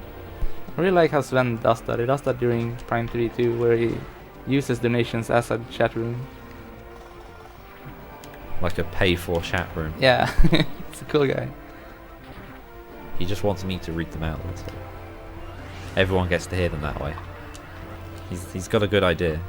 [SPEAKER 4] I really like how Sven does that. He does that during Prime 32, where he uses donations as a chat room.
[SPEAKER 1] Like a pay-for chat room.
[SPEAKER 4] Yeah, it's a cool guy.
[SPEAKER 1] He just wants me to read them out. That's all. Everyone gets to hear them that way. He's got a good idea.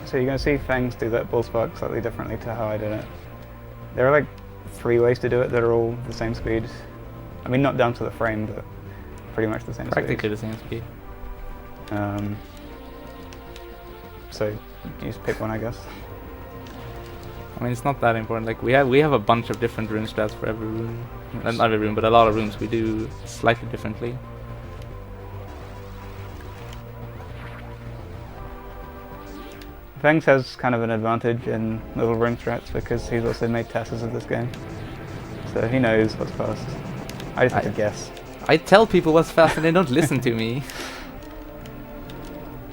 [SPEAKER 2] So you're going to see Fangs do that bull spark slightly differently to how I did it. There are like 3 ways to do it that are all the same speed. I mean, not down to the frame, but pretty much the same
[SPEAKER 4] Practically
[SPEAKER 2] speed.
[SPEAKER 4] the same speed.
[SPEAKER 2] So you just pick one, I guess.
[SPEAKER 4] I mean, it's not that important. Like we have a bunch of different rune strats for every room. Not every room, but a lot of rooms we do slightly differently.
[SPEAKER 2] Fangs has kind of an advantage in little room strats because he's also made tasks of this game. So he knows what's fast. I just have to guess.
[SPEAKER 4] I tell people what's fast and they don't listen to me.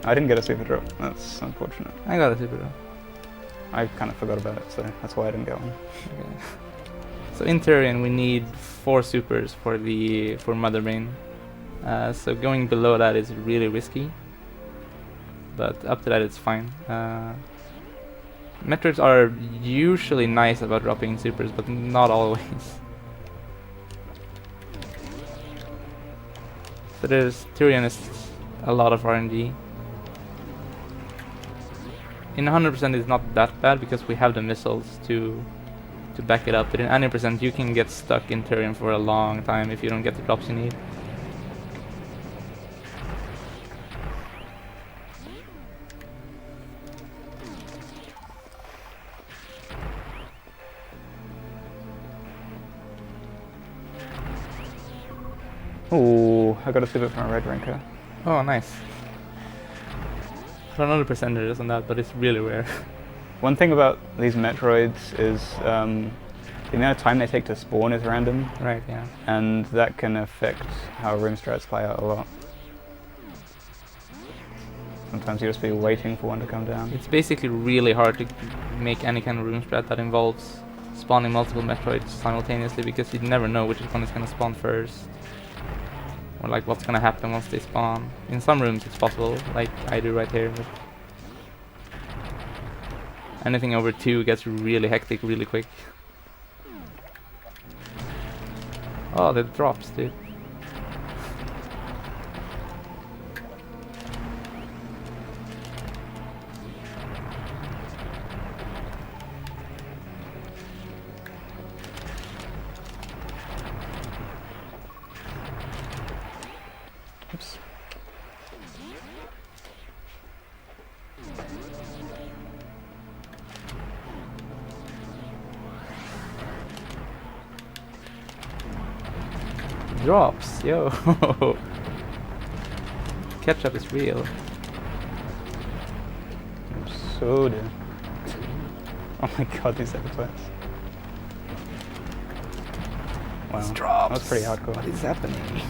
[SPEAKER 2] I didn't get a super drop. That's unfortunate.
[SPEAKER 4] I got a super drop.
[SPEAKER 2] I kind of forgot about it, so that's why I didn't get one.
[SPEAKER 4] Okay. So in Turian we need 4 supers for Mother Brain. So going below that is really risky. But up to that it's fine. Metroids are usually nice about dropping supers, but not always. So Turian is a lot of RNG. In 100% it's not that bad because we have the missiles to back it up, but in 90% you can get stuck in Turian for a long time if you don't get the drops you need.
[SPEAKER 2] Ooh, I got a super from a red ranker.
[SPEAKER 4] Oh, nice. I don't know the percentages on that, but it's really rare.
[SPEAKER 2] One thing about these Metroids is the amount of time they take to spawn is random,
[SPEAKER 4] Right, yeah.
[SPEAKER 2] and that can affect how room strats play out a lot. Sometimes you just be waiting for one to come down.
[SPEAKER 4] It's basically really hard to make any kind of room strat that involves spawning multiple Metroids simultaneously, because you never know which one is going to spawn first, or like what's going to happen once they spawn. In some rooms it's possible, like I do right here, but anything over 2 gets really hectic really quick. Oh, the drops, dude.
[SPEAKER 2] Oops.
[SPEAKER 4] Drops, yo. Ketchup is real.
[SPEAKER 2] Soda. Oh my god, these episodes. Wow,
[SPEAKER 4] Drops.
[SPEAKER 2] that's pretty hardcore.
[SPEAKER 4] What is happening?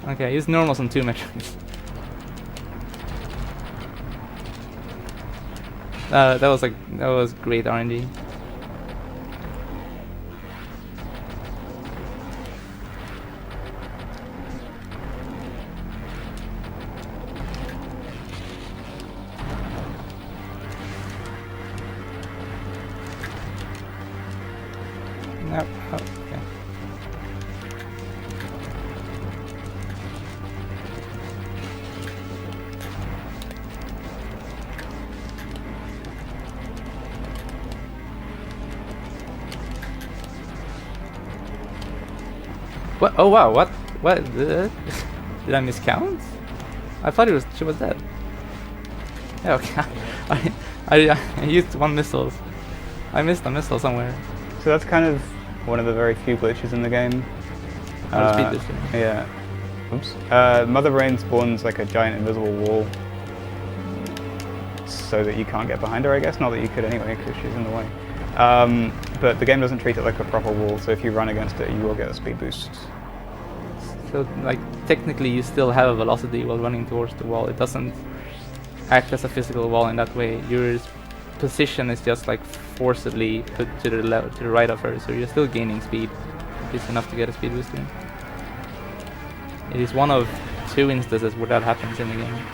[SPEAKER 4] Okay, use normals on 2 Metroids. That was great RNG. Nope. Oh, okay. What? Oh wow! What? What? Did I miscount? I thought she was dead. Yeah, okay. I used 1 missile. I missed a missile somewhere.
[SPEAKER 2] So that's kind of one of the very few glitches in the game.
[SPEAKER 4] Speed booster.
[SPEAKER 2] Yeah. Oops. Mother Brain spawns like a giant invisible wall, so that you can't get behind her, I guess. Not that you could anyway, because she's in the way. But the game doesn't treat it like a proper wall, so if you run against it, you will get a speed boost.
[SPEAKER 4] So, like, technically you still have a velocity while running towards the wall. It doesn't act as a physical wall in that way. Your position is just like forcibly put to the right of her, so you're still gaining speed. It's enough to get a speed boost in. It is one of 2 instances where that happens in the game.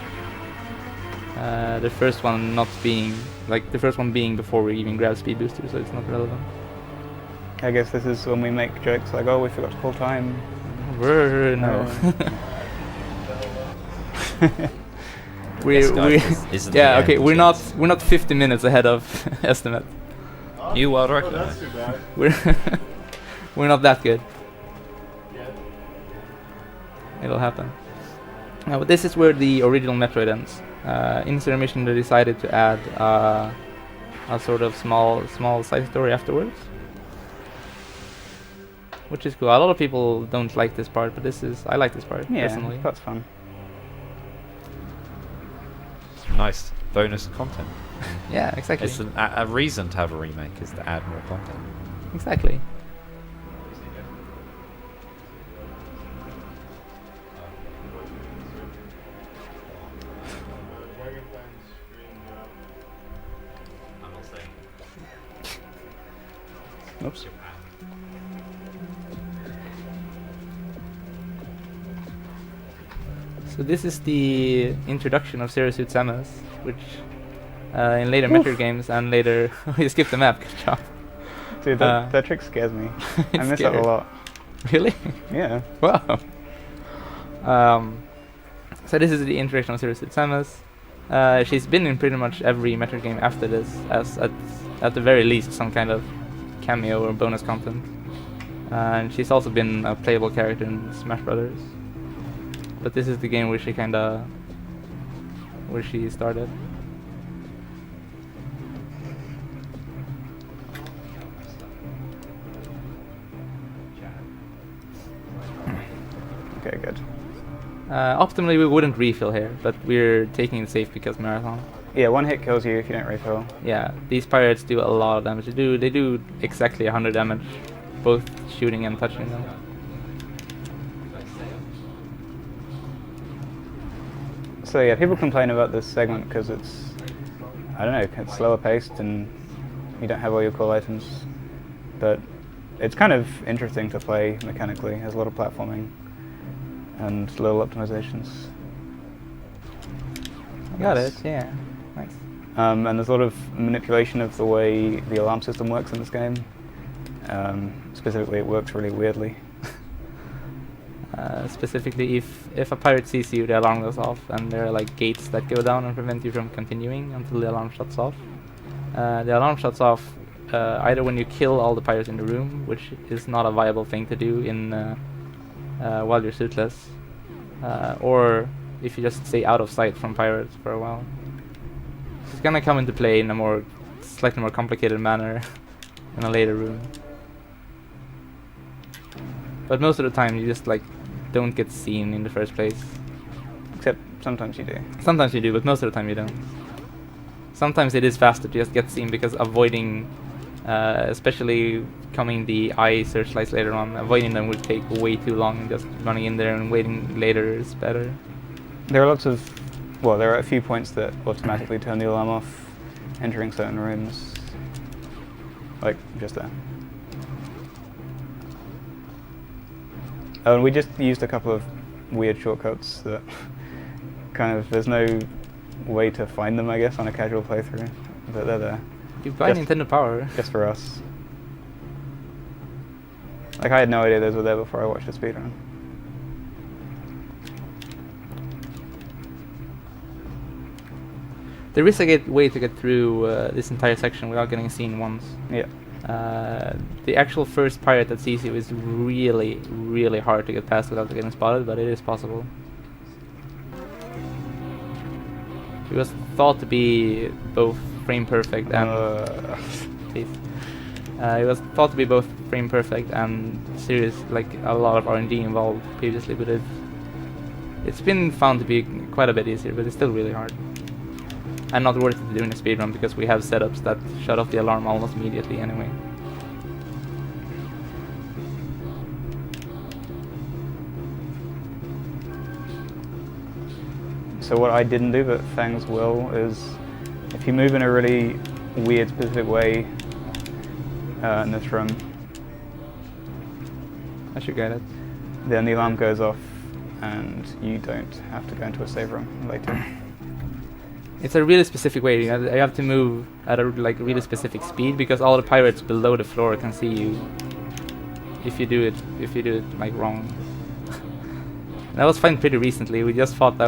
[SPEAKER 4] The first one not being, like, the first one being before we even grab speed booster, so it's not relevant.
[SPEAKER 2] I guess this is when we make jokes like, oh, we forgot to call time.
[SPEAKER 4] No.
[SPEAKER 1] This guy isn't
[SPEAKER 4] yeah,
[SPEAKER 1] the
[SPEAKER 4] okay,
[SPEAKER 1] end,
[SPEAKER 4] we're
[SPEAKER 1] James.
[SPEAKER 4] not 50 minutes ahead of estimate.
[SPEAKER 1] You world
[SPEAKER 3] Oh,
[SPEAKER 1] record.
[SPEAKER 3] that's too bad.
[SPEAKER 4] We're not that good.
[SPEAKER 3] Yeah.
[SPEAKER 4] It'll happen. Now, this is where the original Metroid ends. In Zero Mission, they decided to add a sort of small side story afterwards, which is cool. A lot of people don't like this part, but I like this part personally.
[SPEAKER 2] Yeah, that's fun.
[SPEAKER 1] Nice bonus content.
[SPEAKER 4] Yeah, exactly.
[SPEAKER 1] It's a reason to have a remake is to add more content.
[SPEAKER 4] Exactly.
[SPEAKER 3] Dragonfangs screen drop.
[SPEAKER 5] I'm not saying.
[SPEAKER 2] Oops.
[SPEAKER 4] So this is the introduction of Zero Suit Samus, which in later Metroid games and later you skipped the map. Good job.
[SPEAKER 2] Dude, that trick scares me. I
[SPEAKER 4] It's
[SPEAKER 2] miss that
[SPEAKER 4] scary.
[SPEAKER 2] a lot.
[SPEAKER 4] Really?
[SPEAKER 2] Yeah.
[SPEAKER 4] Wow. So this is the introduction of Zero Suit Samus. She's been in pretty much every Metroid game after this, as at the very least some kind of cameo or bonus content. And she's also been a playable character in Smash Brothers. But this is the game where she started.
[SPEAKER 2] Okay, good.
[SPEAKER 4] Optimally, we wouldn't refill here, but we're taking it safe because marathon.
[SPEAKER 2] Yeah, 1 hit kills you if you don't refill.
[SPEAKER 4] Yeah, these pirates do a lot of damage. They do exactly 100 damage, both shooting and touching them.
[SPEAKER 2] So yeah, people complain about this segment because it's, I don't know, it's slower paced and you don't have all your cool items. But it's kind of interesting to play mechanically. It has a lot of platforming and little optimizations.
[SPEAKER 4] Got it, yeah. Nice.
[SPEAKER 2] And there's a lot of manipulation of the way the alarm system works in this game. Specifically, it works really weirdly.
[SPEAKER 4] Specifically, if a pirate sees you, the alarm goes off, and there are like gates that go down and prevent you from continuing until the alarm shuts off. The alarm shuts off either when you kill all the pirates in the room, which is not a viable thing to do in while you're suitless, or if you just stay out of sight from pirates for a while. It's gonna come into play in a slightly more complicated manner in a later room. But most of the time you just like don't get seen in the first place.
[SPEAKER 2] Except sometimes you do.
[SPEAKER 4] Sometimes you do, but most of the time you don't. Sometimes it is faster to just get seen because avoiding, especially coming the eye searchlights later on, avoiding them would take way too long, and just running in there and waiting later is better.
[SPEAKER 2] There are there are a few points that automatically turn the alarm off entering certain rooms. Like, just there. Oh, and we just used a couple of weird shortcuts that kind of, there's no way to find them, I guess, on a casual playthrough, but they're there.
[SPEAKER 4] You buy
[SPEAKER 2] Just-
[SPEAKER 4] Nintendo Power.
[SPEAKER 2] Just for us. Like, I had no idea those were there before I watched the speedrun.
[SPEAKER 4] There is a way to get through this entire section without getting seen once.
[SPEAKER 2] Yeah.
[SPEAKER 4] The actual first pirate that sees you is really, really hard to get past without getting spotted, but it is possible. It was thought to be both frame perfect and please. It was thought to be both frame perfect and serious, like a lot of RNG involved previously, but it's been found to be quite a bit easier, but it's still really hard. And not worth it doing a speedrun because we have setups that shut off the alarm almost immediately anyway.
[SPEAKER 2] So what I didn't do, but Fangs will, is if you move in a really weird, specific way in this room,
[SPEAKER 4] I should get it.
[SPEAKER 2] then the alarm goes off and you don't have to go into a save room later.
[SPEAKER 4] It's a really specific way. You have to move at a really specific speed because all the pirates below the floor can see you. If you do it like wrong. That was found pretty recently. We just thought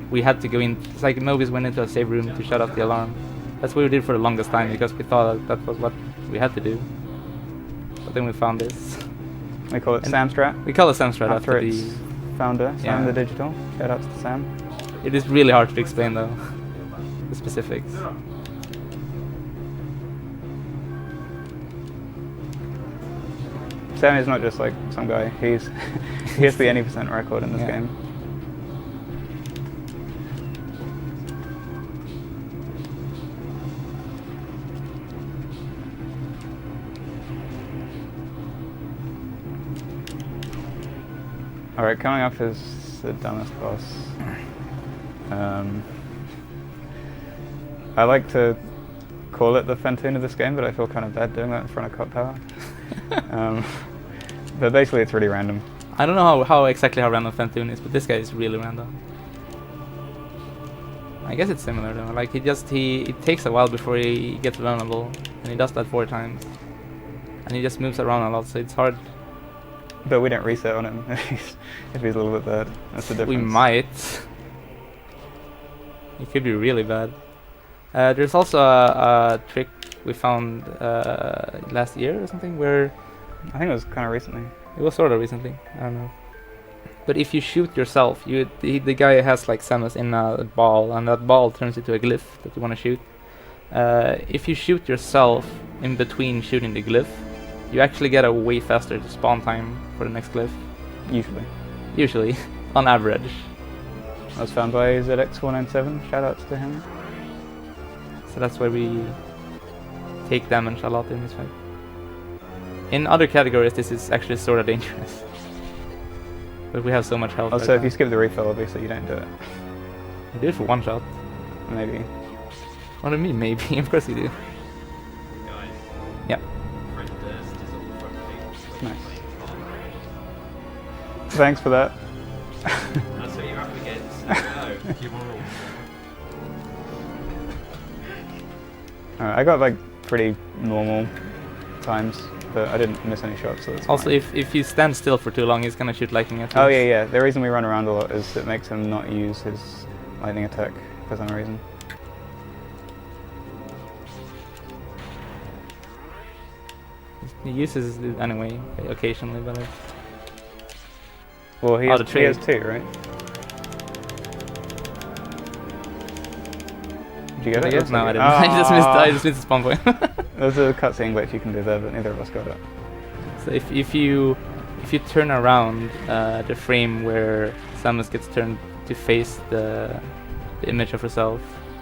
[SPEAKER 4] we had to go in. It's like Mobius went into a save room to shut off the alarm. That's what we did for the longest time because we thought that was what we had to do. But then we found this.
[SPEAKER 2] We call it Samstrat.
[SPEAKER 4] We call it Samstrat
[SPEAKER 2] After
[SPEAKER 4] after
[SPEAKER 2] its
[SPEAKER 4] the.
[SPEAKER 2] founder, Sam
[SPEAKER 4] Yeah.
[SPEAKER 2] the Digital. Shout outs to Sam.
[SPEAKER 4] It is really hard to explain though. The specifics.
[SPEAKER 2] Sam is not just like some guy. He has the any percent record in this
[SPEAKER 4] Yeah.
[SPEAKER 2] game. Alright, coming up is the dumbest boss. I like to call it the Phantoon of this game, but I feel kind of bad doing that in front of Cop Tower. But basically it's really random.
[SPEAKER 4] I don't know how exactly how random Phantoon is, but this guy is really random. I guess it's similar though. Like it takes a while before he gets vulnerable, and he does that 4 times, and he just moves around a lot, so it's hard.
[SPEAKER 2] But we don't reset on him if he's a little bit bad. That's the difference.
[SPEAKER 4] We might. It could be really bad. There's also a trick we found last year or something where
[SPEAKER 2] I think it was kind of recently.
[SPEAKER 4] it was sort of recently. I don't know. But if you shoot yourself, the guy has like Samus in a ball, and that ball turns into a glyph that you want to shoot. If you shoot yourself in between shooting the glyph, you actually get a way faster spawn time for the next glyph. Usually, on average.
[SPEAKER 2] That was found by ZX497. Shout outs to him.
[SPEAKER 4] So that's why we take damage a lot in this fight. In other categories, this is actually sort of dangerous. But we have so much health.
[SPEAKER 2] Also,
[SPEAKER 4] right
[SPEAKER 2] if
[SPEAKER 4] now.
[SPEAKER 2] you skip the refill, obviously you don't do it.
[SPEAKER 4] You do it for one shot.
[SPEAKER 2] Maybe.
[SPEAKER 4] What do you mean, maybe? Of course you do.
[SPEAKER 5] Guys,
[SPEAKER 4] Yeah.
[SPEAKER 5] Fred Durst is on the front page.
[SPEAKER 2] Nice. Thanks for that.
[SPEAKER 5] That's what you're up against. No, you will.
[SPEAKER 2] Alright, I got like pretty normal times, but I didn't miss any shots, so that's
[SPEAKER 4] Also,
[SPEAKER 2] fine.
[SPEAKER 4] if you stand still for too long, he's gonna shoot lightning at you.
[SPEAKER 2] Oh yeah, yeah. The reason we run around a lot is it makes him not use his lightning attack for some reason.
[SPEAKER 4] He uses it anyway, occasionally, but it's...
[SPEAKER 2] Well, he
[SPEAKER 4] Oh,
[SPEAKER 2] has,
[SPEAKER 4] the
[SPEAKER 2] he has
[SPEAKER 4] trade.
[SPEAKER 2] 2, right? Did you get it?
[SPEAKER 4] Yes, no, I didn't. I just missed the spawn point.
[SPEAKER 2] There's a cutscene glitch you can do there, but neither of us got it.
[SPEAKER 4] So if you turn around the frame where Samus gets turned to face the image of herself,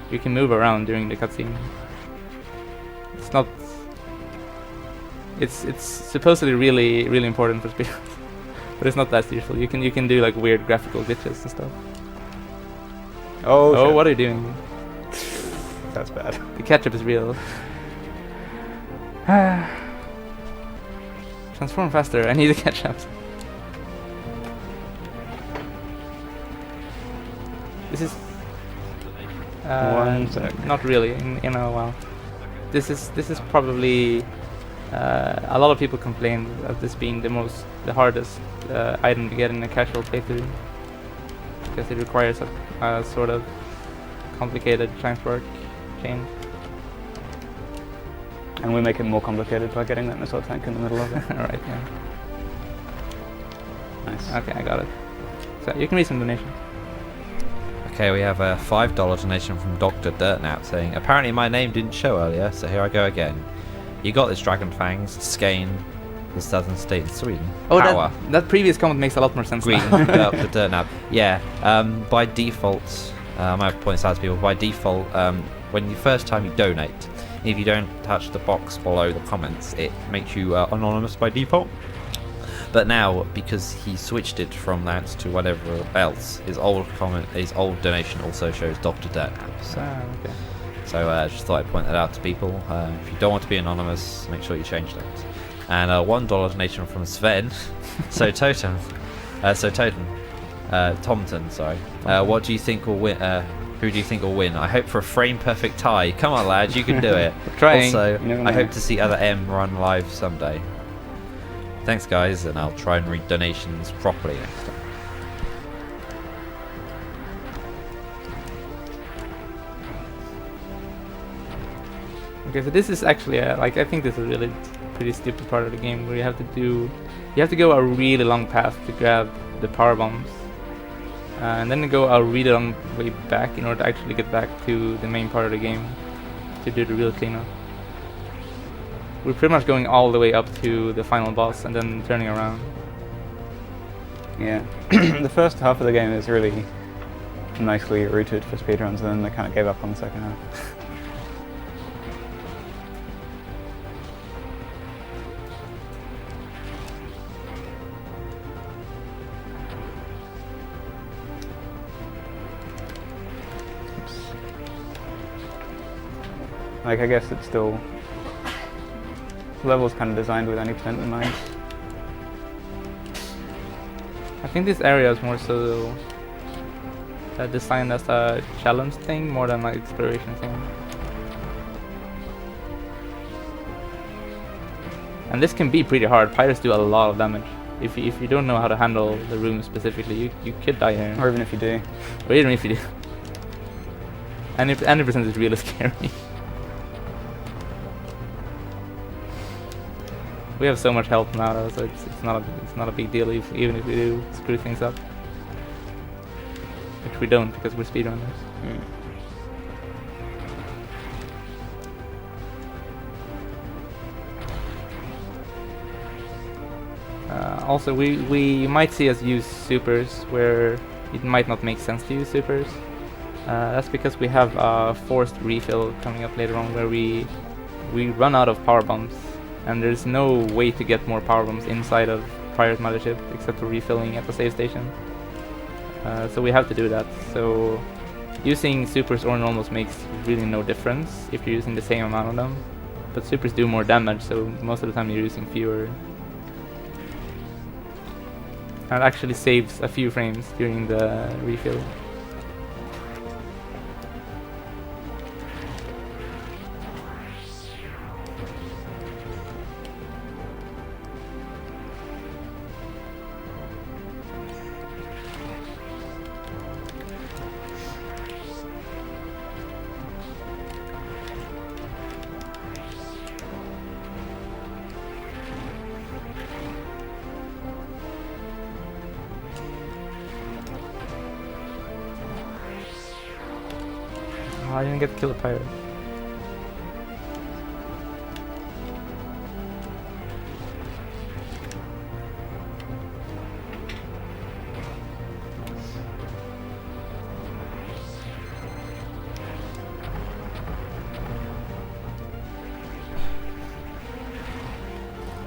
[SPEAKER 4] you can move around during the cutscene. It's not. It's supposedly really important for speedruns, but it's not that useful. You can do like weird graphical glitches and stuff.
[SPEAKER 2] Oh,
[SPEAKER 4] Oh,
[SPEAKER 2] shit.
[SPEAKER 4] what are you doing?
[SPEAKER 2] That's bad.
[SPEAKER 4] The ketchup is real. Transform faster. I need the ketchup. This is.
[SPEAKER 2] One sec.
[SPEAKER 4] Not really. In a while. This is probably. A lot of people complain of this being the hardest item to get in a casual playthrough because it requires a sort of complicated transport chain.
[SPEAKER 2] And we make it more complicated by getting that missile tank in the middle of it.
[SPEAKER 4] Alright, yeah.
[SPEAKER 2] Nice.
[SPEAKER 4] Okay, I got it. So you can read some donations.
[SPEAKER 1] Okay, we have a $5 donation from Dr. Dirtnap saying, apparently my name didn't show earlier, so here I go again. You got this, Dragonfangs, Skane, the southern state in Sweden.
[SPEAKER 4] Oh,
[SPEAKER 1] Power.
[SPEAKER 4] that previous comment makes a lot more sense.
[SPEAKER 1] Green,
[SPEAKER 4] now.
[SPEAKER 1] Dr. Dirtnap. Yeah, by default, I might point this out to people, by default, when the first time you donate, if you don't touch the box below the comments, it makes you anonymous by default. But now, because he switched it from that to whatever else, his old donation also shows Dr. Dirtnap. So,
[SPEAKER 4] Okay.
[SPEAKER 1] I just thought I'd point that out to people. If you don't want to be anonymous, make sure you change that. And $1 donation from Sven. Totem, Tomton, sorry. What do you think will win? Who do you think will win? I hope for a frame perfect tie. Come on, lads, you can do it.
[SPEAKER 4] Trying.
[SPEAKER 1] Also,
[SPEAKER 2] You never
[SPEAKER 1] I
[SPEAKER 2] know.
[SPEAKER 1] hope to see other M run live someday. Thanks, guys, and I'll try and read donations properly next time.
[SPEAKER 4] Okay, so this is actually I think this is a really pretty stupid part of the game where you have to go a really long path to grab the power bombs, and then you go a really long way back in order to actually get back to the main part of the game to do the real cleanup. We're pretty much going all the way up to the final boss and then turning around.
[SPEAKER 2] Yeah. The first half of the game is really nicely rooted for speedruns, and then they kind of gave up on the second half. Like, I guess it's still... The level's kind of designed with any percent in mind.
[SPEAKER 4] I think this area is more so designed as a challenge thing more than an exploration thing. And this can be pretty hard. Pirates do a lot of damage. If you don't know how to handle the room specifically, you could die here.
[SPEAKER 2] Or even if you do.
[SPEAKER 4] Or even if you do. And if 100% is really scary. We have so much health now, though, so it's not a big deal even if we do screw things up. Which we don't because we're speedrunners. Also, we might see us use supers where it might not make sense to use supers. That's because we have a forced refill coming up later on where we run out of power bombs, and there's no way to get more power bombs inside of Pirate Mothership except for refilling at the save station. So we have to do that. So using supers or normals makes really no difference if you're using the same amount of them. But supers do more damage, so most of the time you're using fewer. And it actually saves a few frames during the refill. Oh, I didn't get to kill a pirate.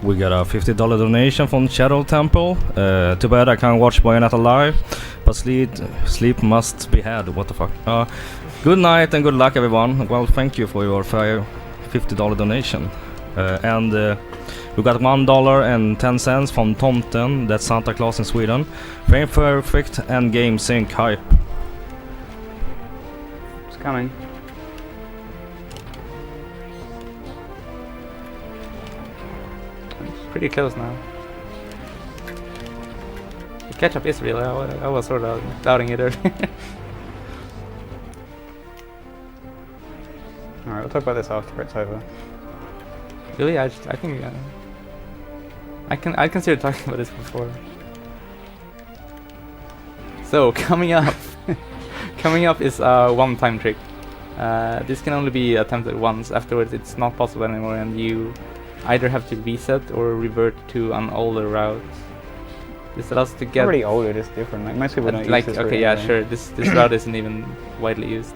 [SPEAKER 6] We got a $50 donation from Shadow Temple. Too bad I can't watch Bayonetta live, but sleep must be had. What the fuck? Good night and good luck, everyone. Well, thank you for your $50 donation. And we got $1.10 from Tomten, that's Santa Claus in Sweden. Frame perfect and game sync hype.
[SPEAKER 2] It's coming.
[SPEAKER 4] It's pretty close now. The catch-up is real. I was sort of doubting it earlier.
[SPEAKER 2] Alright, we'll talk about this after it's over.
[SPEAKER 4] Really, I think I considered talking about this before. So coming up, coming up is a one-time trick. This can only be attempted once. Afterwards, it's not possible anymore, and you either have to reset or revert to an older route. This allows to get
[SPEAKER 2] Already older, it's different. Like most people don't
[SPEAKER 4] like
[SPEAKER 2] use this
[SPEAKER 4] okay,
[SPEAKER 2] route
[SPEAKER 4] yeah,
[SPEAKER 2] anyway.
[SPEAKER 4] sure. This route isn't even widely used.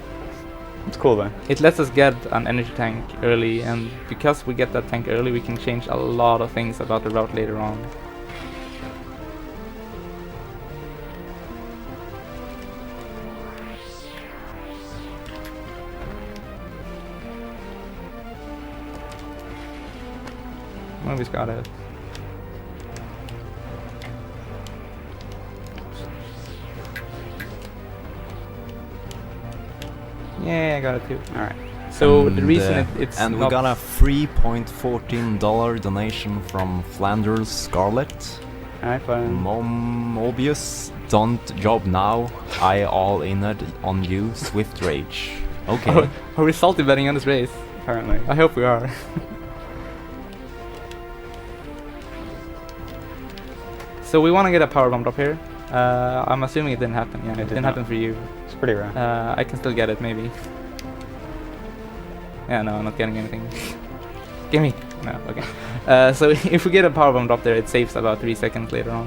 [SPEAKER 2] It's cool though.
[SPEAKER 4] It lets us get an energy tank early, and because we get that tank early, we can change a lot of things about the route later on. Mobius got it. Yeah, I got it too.
[SPEAKER 2] Alright.
[SPEAKER 4] So the reason it's
[SPEAKER 7] and we
[SPEAKER 4] not
[SPEAKER 7] got a $3.14 donation from Flanders Scarlet.
[SPEAKER 2] Alright, fine.
[SPEAKER 7] Mobius, don't job now. I all in it on you, Swift Rage. Okay.
[SPEAKER 4] Are we salty betting on this race?
[SPEAKER 2] Apparently.
[SPEAKER 4] I hope we are. So we want to get a power bomb drop here. I'm assuming it didn't happen. Yeah, it
[SPEAKER 2] did
[SPEAKER 4] didn't
[SPEAKER 2] not.
[SPEAKER 4] happen for you.
[SPEAKER 2] It's pretty rare.
[SPEAKER 4] I can still get it, maybe. Yeah, no, I'm not getting anything. Give me. No, okay. So if we get a power bomb drop there, it saves about 3 seconds later on.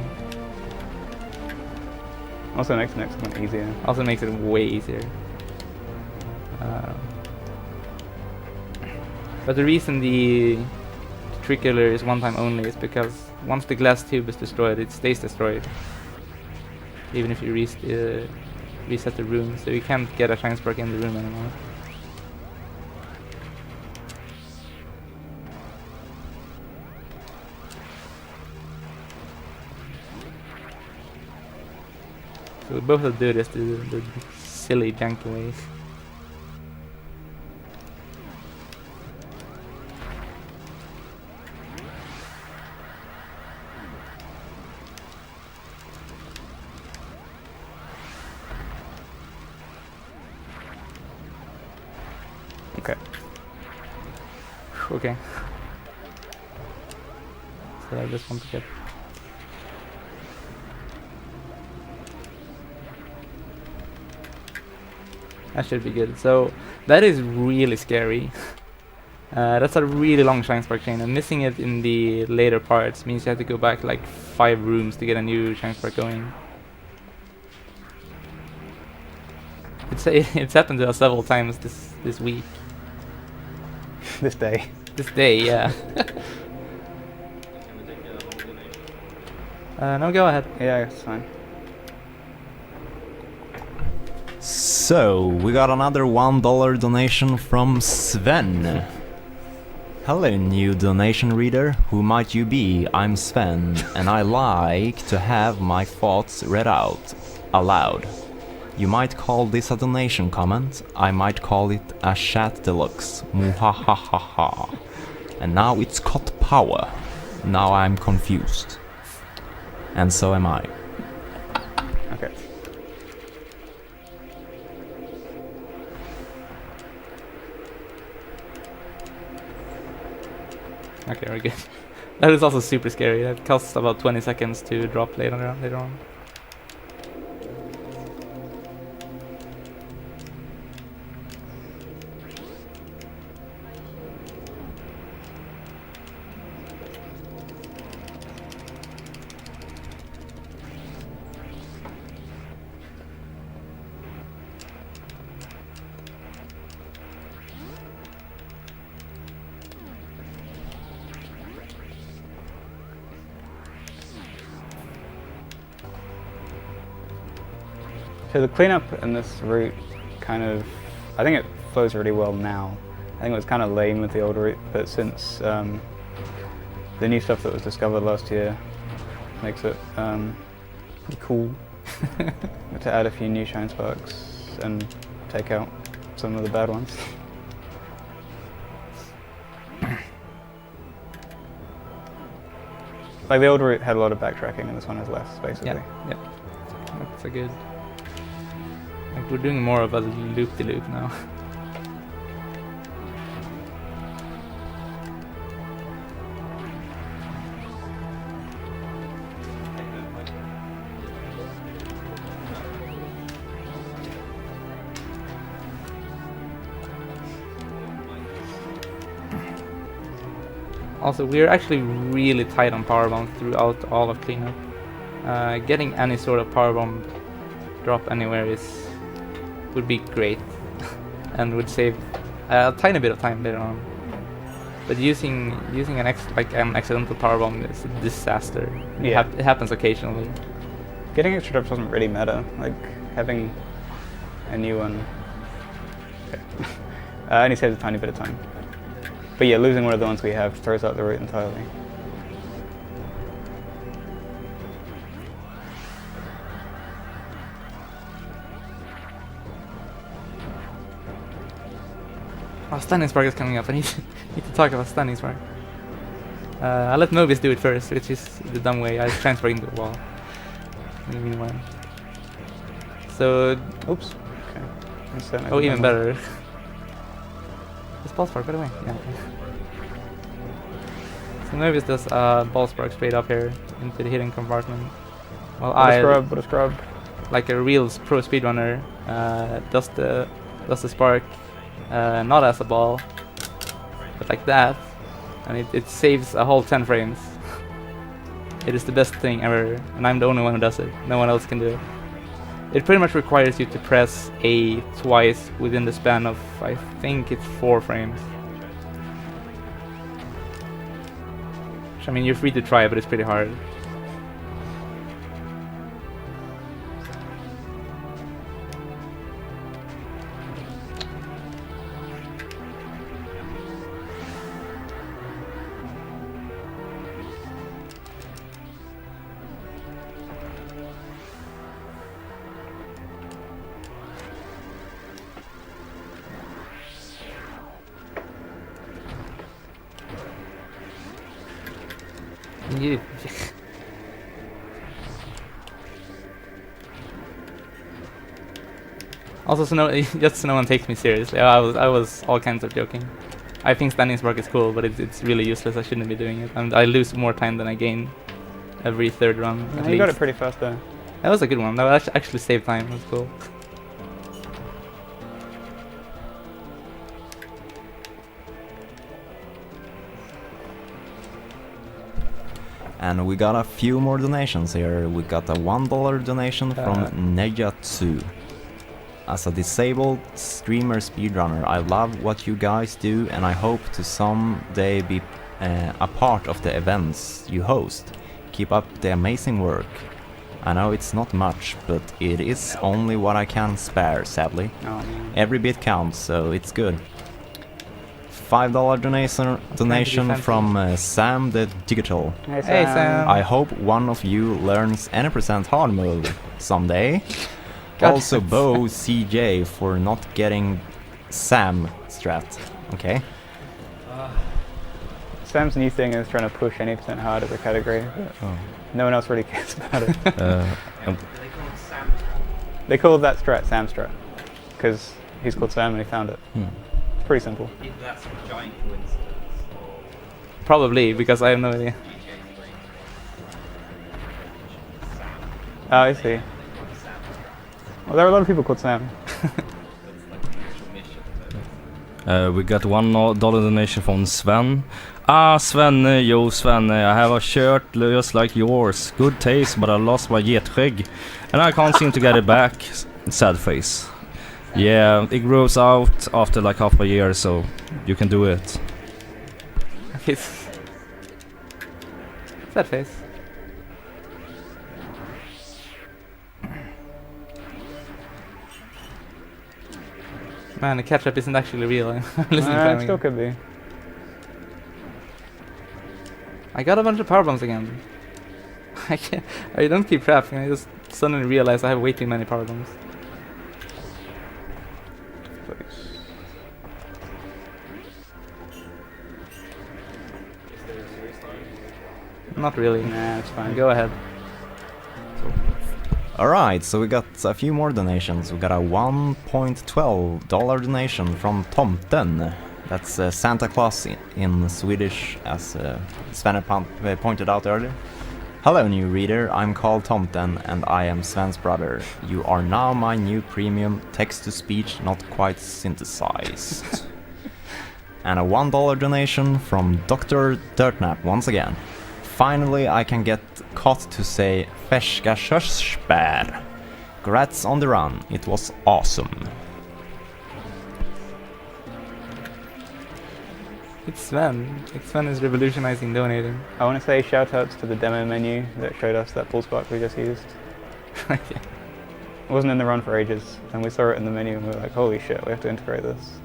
[SPEAKER 2] Also makes the next one easier.
[SPEAKER 4] Also makes it way easier. But the reason the trick killer is one time only is because once the glass tube is destroyed, it stays destroyed. Even if you reset the room, so you can't get a shine spark in the room anymore. So we both do this the silly janky ways.
[SPEAKER 2] Okay.
[SPEAKER 4] Okay. So I just want to get. That should be good. So that is really scary. That's a really long shine spark chain, and missing it in the later parts means you have to go back like 5 rooms to get a new shine spark going. It's happened to us several times this week.
[SPEAKER 2] This day.
[SPEAKER 4] This day, yeah. No, go ahead.
[SPEAKER 2] Yeah, it's fine.
[SPEAKER 7] So, we got another $1 donation from Sven. Hello, new donation reader. Who might you be? I'm Sven, and I like to have my thoughts read out aloud. You might call this a donation comment. I might call it a chat deluxe. Muhahahaha. And now it's got power. Now I'm confused. And so am I.
[SPEAKER 2] Okay.
[SPEAKER 4] Okay, we're good. That is also super scary. That costs about 20 seconds to drop later on.
[SPEAKER 2] So the cleanup in this route kind of, I think it flows really well now. I think it was kind of lame with the old route, but since the new stuff that was discovered last year makes it pretty cool to add a few new shine sparks and take out some of the bad ones. Like the old route had a lot of backtracking and this one has less, basically.
[SPEAKER 4] Yeah. That's a good. Like we're doing more of a loop-de-loop now. Also, we're actually really tight on power bombs throughout all of cleanup. Getting any sort of power bomb drop anywhere would be great and would save a tiny bit of time later on. But using an accidental power bomb is a disaster.
[SPEAKER 2] Yeah.
[SPEAKER 4] It happens occasionally.
[SPEAKER 2] Getting extra drops doesn't really matter. Like having a new one only saves a tiny bit of time. But yeah, losing one of the ones we have throws out the route entirely.
[SPEAKER 4] Oh, Standing Spark is coming up. I need to talk about Standing Spark. I let Mobius do it first, which is the dumb way. I transfer into the wall. In the meanwhile. So,
[SPEAKER 2] Oops. Okay.
[SPEAKER 4] oh, even better. It's ball spark, by the way. Yeah. So Mobius does ball spark straight up here into the hidden compartment. While
[SPEAKER 2] What a scrub.
[SPEAKER 4] like a real pro speedrunner, does the spark not as a ball, but like that, and it saves a whole 10 frames. It is the best thing ever, and I'm the only one who does it. No one else can do it. It pretty much requires you to press A twice within the span of, I think it's 4 frames. Which, I mean, you're free to try, but it's pretty hard. You. Also, just so no one takes me seriously, I was all kinds of joking. I think Standing Spark is cool, but it's really useless. I shouldn't be doing it, and I lose more time than I gain every third run. At
[SPEAKER 2] You
[SPEAKER 4] least.
[SPEAKER 2] got it pretty fast there.
[SPEAKER 4] That was a good one. That actually saved time. It was cool.
[SPEAKER 7] And we got a few more donations here. We got a $1 donation from Nejatsu. As a disabled streamer speedrunner, I love what you guys do and I hope to someday be a part of the events you host. Keep up the amazing work. I know it's not much, but it is only what I can spare, sadly.
[SPEAKER 2] Oh, man.
[SPEAKER 7] Every bit counts, so it's good. $5 donation
[SPEAKER 4] fancy.
[SPEAKER 7] from Sam the Digital.
[SPEAKER 2] Hey,
[SPEAKER 4] Hey, Sam.
[SPEAKER 7] I hope one of you learns any percent hard mode someday.
[SPEAKER 4] God.
[SPEAKER 7] Also Bo CJ for not getting Sam strat. Okay.
[SPEAKER 2] Sam's new thing is trying to push any percent hard as a category, but
[SPEAKER 7] Oh.
[SPEAKER 2] no one else really cares about it.
[SPEAKER 6] Um,
[SPEAKER 2] They call that strat Sam strat, because he's called Sam and he found it. It's pretty simple.
[SPEAKER 5] That's a giant coincidence.
[SPEAKER 4] Probably, because I have no idea.
[SPEAKER 2] Oh, I see. Well, there are a lot of people called Sam.
[SPEAKER 6] we got $1 donation from Sven. Ah, Svenne, yo Svenne, I have a shirt just like yours. Good taste, but I lost my getskägg. And I can't seem to get it back. Sad face. Yeah, it grows out after like half a year, so you can do it.
[SPEAKER 4] It's sad face. Man, the catch-up isn't actually real. I'm listening to
[SPEAKER 2] It
[SPEAKER 4] him
[SPEAKER 2] still
[SPEAKER 4] again.
[SPEAKER 2] could be.
[SPEAKER 4] I got a bunch of power bombs again. I don't keep track, I just suddenly realize I have way too many power bombs.
[SPEAKER 2] Please.
[SPEAKER 4] Not really.
[SPEAKER 2] Nah, it's fine.
[SPEAKER 4] Go ahead.
[SPEAKER 7] Alright, so we got a few more donations. We got a $1.12 donation from Tomten. That's Santa Claus in Swedish, as Sven pointed out earlier. Hello, new reader. I'm called Tomten, and I am Sven's brother. You are now my new premium text-to-speech, not quite synthesized. And a $1 donation from Dr. Dirtnap once again. Finally, I can get Cot to say "Färska körsbär." Congrats on the run. It was awesome.
[SPEAKER 4] It's Sven. Sven is revolutionizing donating.
[SPEAKER 2] I want to say shoutouts to the demo menu that showed us that pull spark we just used.
[SPEAKER 4] Yeah.
[SPEAKER 2] It wasn't in the run for ages, and we saw it in the menu and we were like, holy shit, we have to integrate this.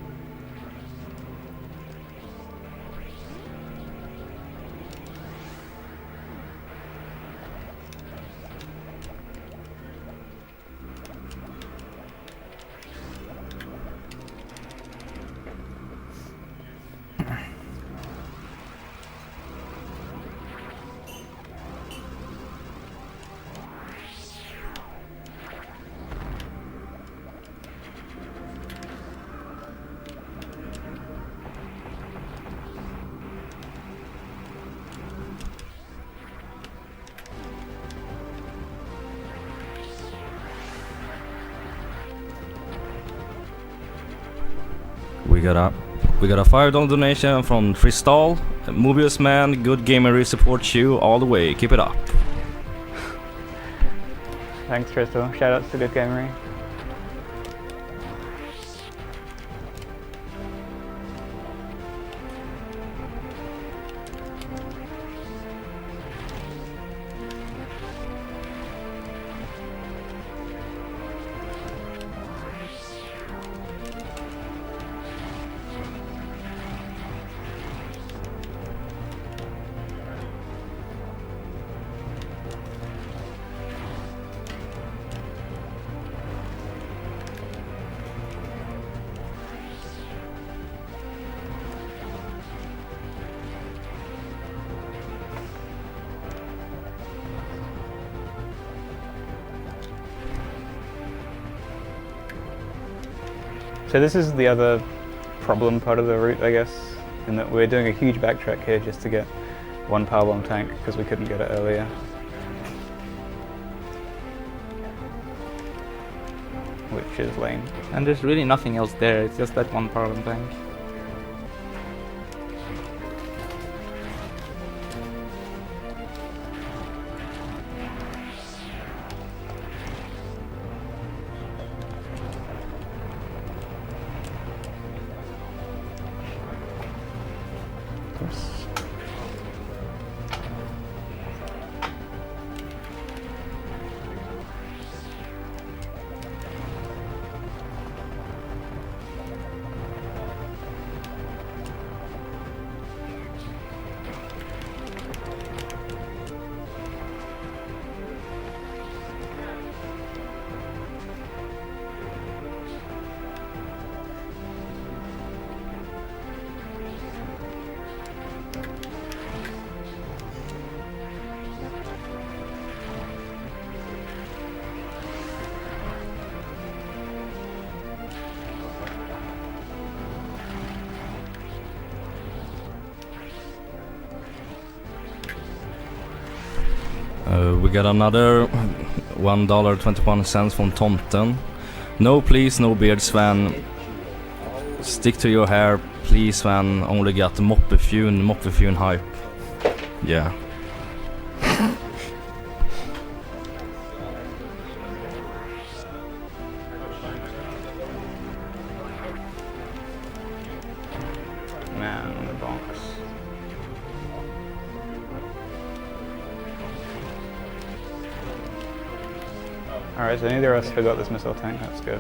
[SPEAKER 6] We got a $5 donation from Tristal. Mobiusman, good gamery supports you all the way. Keep it up.
[SPEAKER 2] Thanks, Tristal. Shoutouts to Good Gamery. So this is the other problem part of the route, I guess, in that we're doing a huge backtrack here just to get one power bomb tank because we couldn't get it earlier. Which is lame.
[SPEAKER 4] And there's really nothing else there, it's just that one power bomb tank.
[SPEAKER 6] We got another $1.21 from Tomten. No please, no beard Sven. Stick to your hair, please Sven. Only got Moppefune hype. Yeah.
[SPEAKER 2] Man, the bonks. Alright, so neither of us forgot this missile tank, that's good.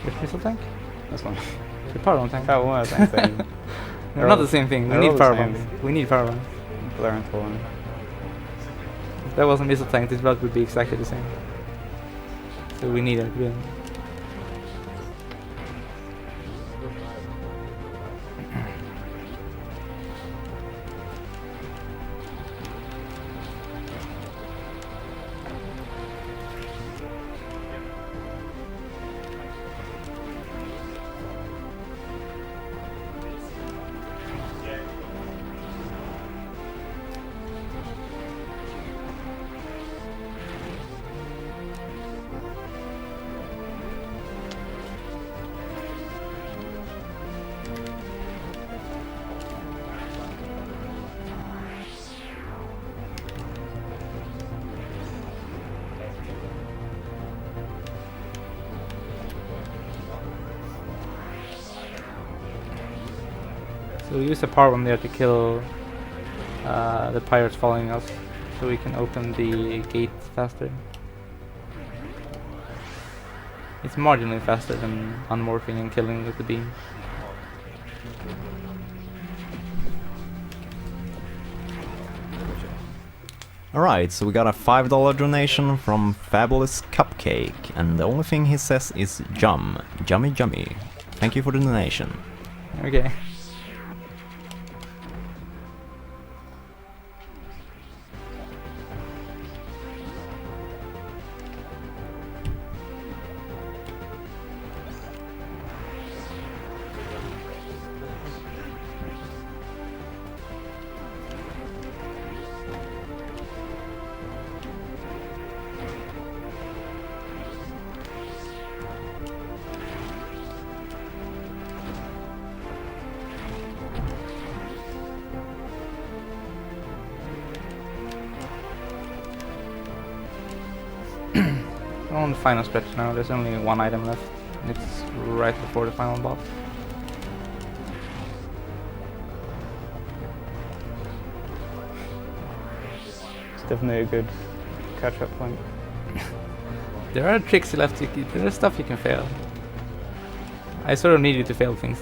[SPEAKER 4] Which missile tank?
[SPEAKER 2] This one.
[SPEAKER 4] The power bomb tank.
[SPEAKER 2] That was the same thing.
[SPEAKER 4] They're not the same thing. We
[SPEAKER 2] they're all
[SPEAKER 4] need
[SPEAKER 2] the
[SPEAKER 4] power
[SPEAKER 2] same.
[SPEAKER 4] bombs. We need power bombs.
[SPEAKER 2] Blarenthal one.
[SPEAKER 4] If that was a missile tank, this blood would be exactly the same. So we need it. Really. So we use a power bomb there to kill the pirates following us, so we can open the gate faster. It's marginally faster than unmorphing and killing with the beam.
[SPEAKER 7] Alright, so we got a $5 donation from Fabulous Cupcake, and the only thing he says is Jum. Jummy Jummy. Thank you for the donation.
[SPEAKER 4] Okay. We're on the final stretch now. There's only one item left, and it's right before the final boss.
[SPEAKER 2] It's definitely a good catch-up point.
[SPEAKER 4] There are tricks left. There is stuff you can fail. I sort of need you to fail things.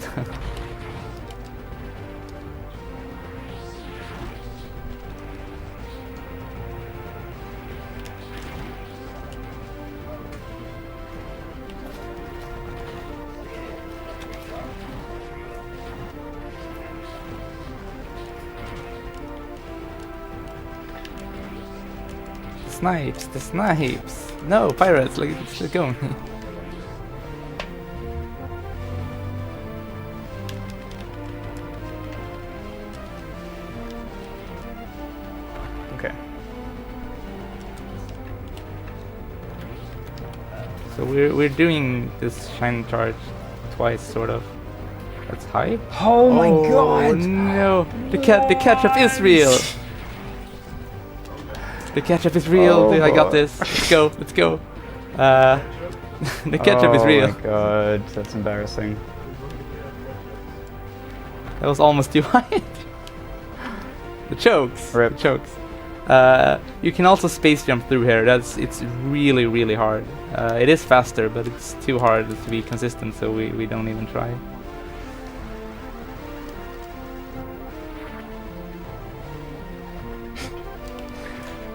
[SPEAKER 4] Snipes, the snipes. No, pirates, let's go.
[SPEAKER 2] Okay.
[SPEAKER 4] So we're doing this shine charge twice, sort of. That's high.
[SPEAKER 7] Oh my
[SPEAKER 4] Oh no! The catch-up is real. The catch-up is real.
[SPEAKER 2] Oh
[SPEAKER 4] I got
[SPEAKER 2] boy.
[SPEAKER 4] this. Let's go. Let's go. The catch-up is real.
[SPEAKER 2] Oh my god, that's embarrassing.
[SPEAKER 4] That was almost too high. The chokes.
[SPEAKER 2] Rip.
[SPEAKER 4] The chokes. You can also space jump through here. It's really, really hard. It is faster, but it's too hard to be consistent, so we don't even try.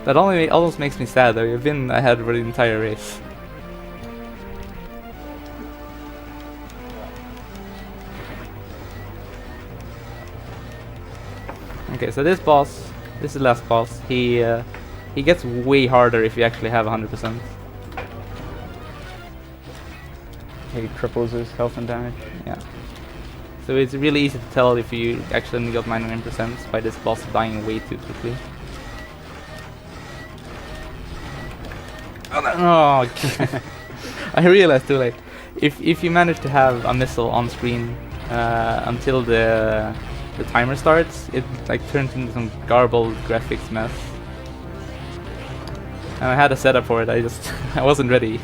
[SPEAKER 4] That almost makes me sad though. You've been ahead for the entire race. Okay, so this boss, this is the last boss. He gets way harder if you actually have 100%.
[SPEAKER 2] He triples his health and damage.
[SPEAKER 4] Yeah. So it's really easy to tell if you actually only got 99% by this boss dying way too quickly. Oh, no. I realized too late. If you manage to have a missile on screen until the timer starts, it like turns into some garbled graphics mess. And I had a setup for it. I wasn't ready.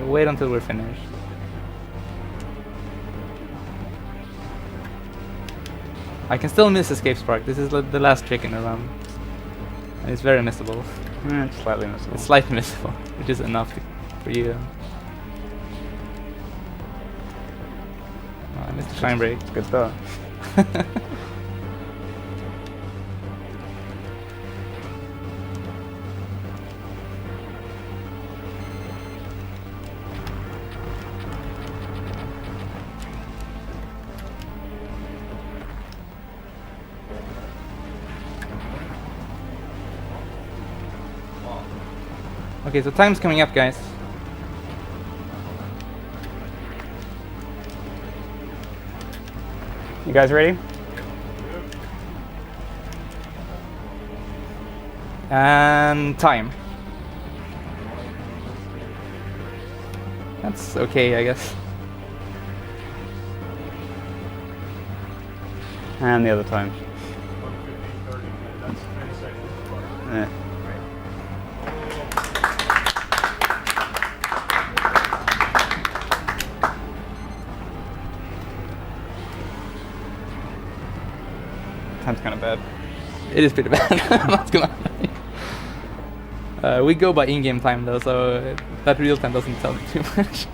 [SPEAKER 4] Wait until we're finished. I can still miss Escape Spark. This is the last trick in the run. And it's very missable.
[SPEAKER 2] It's slightly missable.
[SPEAKER 4] It's slightly missable, which is enough for you. Oh, I missed the shine break.
[SPEAKER 2] Good start.
[SPEAKER 4] Okay, so time's coming up, guys.
[SPEAKER 2] You guys ready?
[SPEAKER 4] And time. That's okay, I guess.
[SPEAKER 2] And the other time.
[SPEAKER 3] 1:15:30. That's 10 seconds apart.
[SPEAKER 2] Yeah. Time's kind of bad.
[SPEAKER 4] It is pretty bad. I'm not gonna lie. We go by in-game time though, so that real time doesn't tell me too much.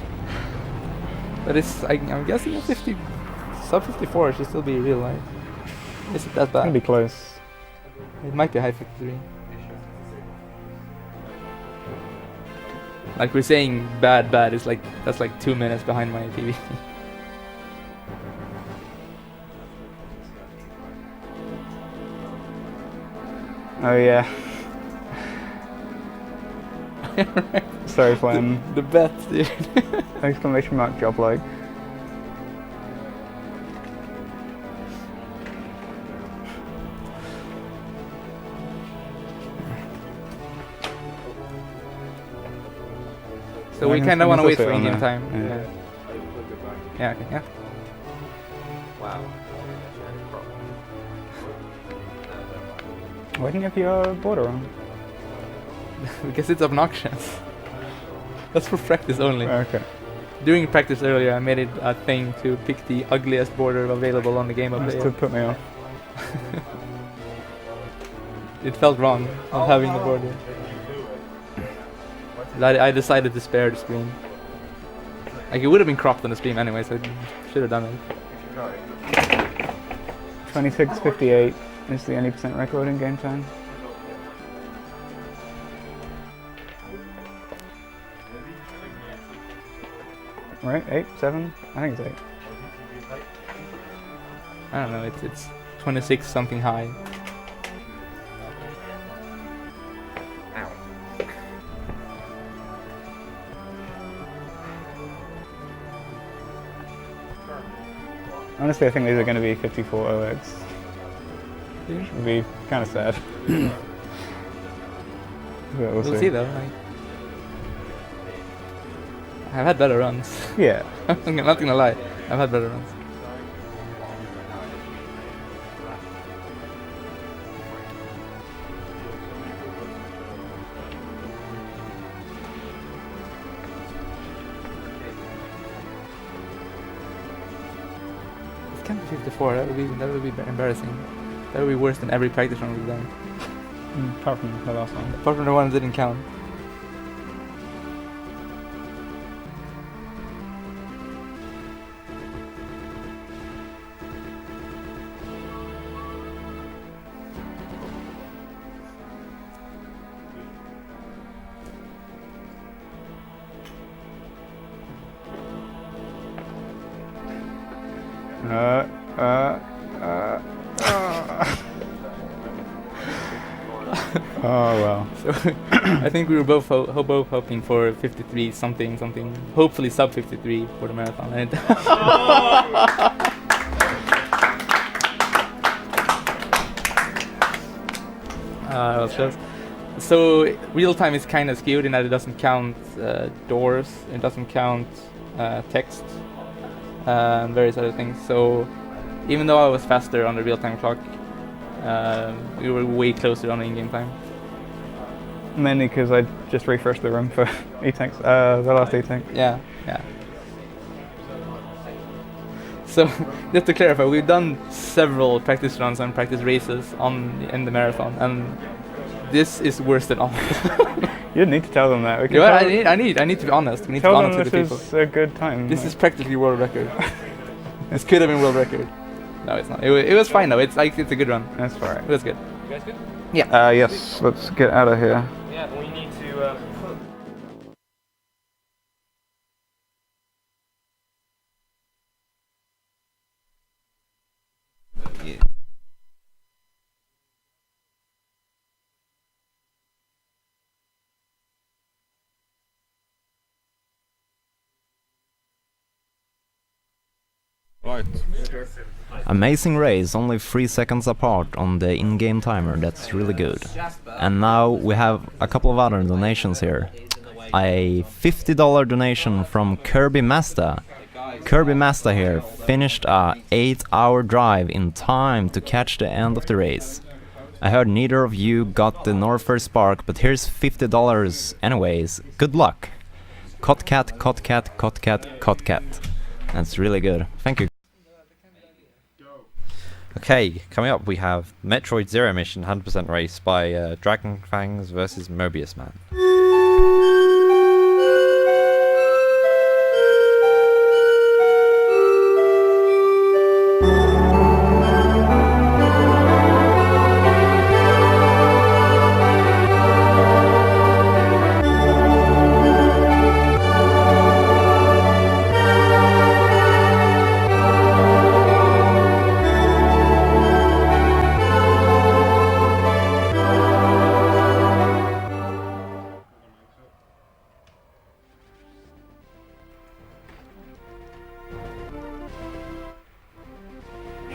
[SPEAKER 4] But it's, I'm guessing a 50, sub 54 should still be real life. Is it that
[SPEAKER 2] It's gonna
[SPEAKER 4] bad?
[SPEAKER 2] be close.
[SPEAKER 4] It might be high 53. Like we're saying bad is like, that's like 2 minutes behind my TV.
[SPEAKER 2] Oh yeah. Sorry, Flem.
[SPEAKER 4] The bet, dude.
[SPEAKER 2] Exclamation mark job like.
[SPEAKER 4] So we kind of want to wait for in-game
[SPEAKER 2] there.
[SPEAKER 4] time.
[SPEAKER 2] Yeah.
[SPEAKER 4] Yeah. Yeah. Okay. Yeah.
[SPEAKER 1] Wow.
[SPEAKER 2] Why didn't you have your border on?
[SPEAKER 4] Because it's obnoxious. That's for practice only.
[SPEAKER 2] Okay.
[SPEAKER 4] During practice earlier, I made it a thing to pick the ugliest border available on the game of
[SPEAKER 2] Just
[SPEAKER 4] the
[SPEAKER 2] to put me off.
[SPEAKER 4] It felt wrong not having the border. I decided to spare the screen. Like it would have been cropped on the stream anyway, so I should have done it.
[SPEAKER 2] 26:58 is the any percent record in game time. Right, 8, 7? I think it's 8.
[SPEAKER 4] I don't know. It's 26 something high.
[SPEAKER 2] Honestly, I think these are going to be 54 OX. Which would be kind of sad. But
[SPEAKER 4] We'll see though. Like, I've had better runs.
[SPEAKER 2] Yeah.
[SPEAKER 4] I'm not gonna lie. I've had better runs. It can't be 54. That would be embarrassing. That would be worse than every practice run we've done.
[SPEAKER 2] Apart from the last one.
[SPEAKER 4] Apart from the one that didn't count.
[SPEAKER 2] Oh well.
[SPEAKER 4] So I think we were both both hoping for 53 something, hopefully sub 53 for the marathon. And so real time is kind of skewed in that it doesn't count doors, it doesn't count text, and various other things. So even though I was faster on the real time clock, we were way closer on the in-game time.
[SPEAKER 2] Mainly because I just refreshed the room for E-Tanks, the last E-Tank.
[SPEAKER 4] Yeah. So just to clarify, we've done several practice runs and practice races in the marathon, and this is worse than all.
[SPEAKER 2] You didn't need to tell them that.
[SPEAKER 4] I need to be honest. We need to be honest with the people.
[SPEAKER 2] This is a good time.
[SPEAKER 4] This is practically world record. This could have been world record. No, it's not. It was fine though. It's a good run.
[SPEAKER 2] That's alright.
[SPEAKER 4] It was good.
[SPEAKER 5] You guys good?
[SPEAKER 4] Yeah.
[SPEAKER 2] Yes. Let's get out of here.
[SPEAKER 5] Yeah, we need to put
[SPEAKER 6] Right.
[SPEAKER 7] Amazing race, only 3 seconds apart on the in-game timer, that's really good. And now we have a couple of other donations here. A $50 donation from Kirby Masta. Kirby Masta here finished a 8-hour drive in time to catch the end of the race. I heard neither of you got the Norfair Spark, but here's $50 anyways. Good luck. Cotcat, Cotcat, Cotcat, Cotcat. That's really good. Thank you.
[SPEAKER 1] Okay, coming up we have Metroid Zero Mission 100% race by Dragonfangs versus Mobiusman.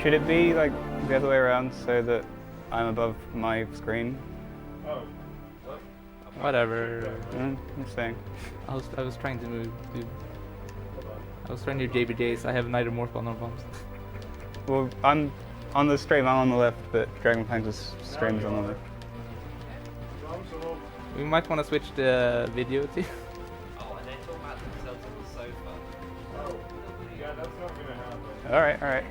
[SPEAKER 2] Should it be like the other way around so that I'm above my screen?
[SPEAKER 3] Oh,
[SPEAKER 4] Whatever.
[SPEAKER 2] I'm saying.
[SPEAKER 4] I was trying to move. I was trying to do JBJs. I have neither morph nor bombs.
[SPEAKER 2] Well, I'm on the stream. I'm on the left, but Dragonfangs' stream is on the left.
[SPEAKER 4] We might want to switch the video to.
[SPEAKER 5] oh, and then talk about themselves on the sofa.
[SPEAKER 3] oh, yeah, that's not gonna happen.
[SPEAKER 2] All right, all right.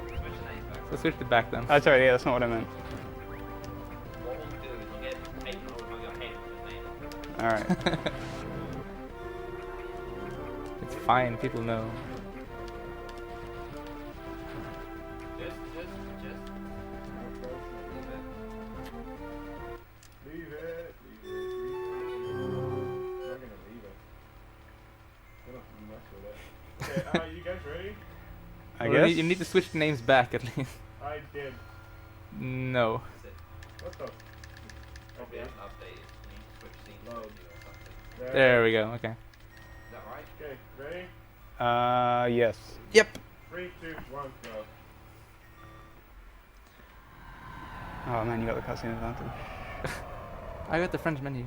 [SPEAKER 5] Switch the names back.
[SPEAKER 4] So switch it back then.
[SPEAKER 2] Oh, sorry. Yeah, that's not what I meant.
[SPEAKER 5] What we'll do is we'll get paper over your head with the name.
[SPEAKER 2] All right.
[SPEAKER 4] It's fine. People know.
[SPEAKER 5] Just.
[SPEAKER 3] Leave it. I'm not gonna leave it. I don't mess with it. Okay, you guys ready?
[SPEAKER 2] I
[SPEAKER 4] Well,
[SPEAKER 2] guess.
[SPEAKER 4] you need to switch the names back at least.
[SPEAKER 3] I did.
[SPEAKER 4] No.
[SPEAKER 3] What the?
[SPEAKER 5] Probably haven't updated. You need to switch scenes
[SPEAKER 3] Load.
[SPEAKER 5] or something.
[SPEAKER 4] There we go. Okay.
[SPEAKER 5] Is that right?
[SPEAKER 3] Okay, ready?
[SPEAKER 2] Yes.
[SPEAKER 4] Yep.
[SPEAKER 3] 3, 2, 1, go.
[SPEAKER 2] Oh man, you got the cutscene advantage.
[SPEAKER 4] I got the French menu.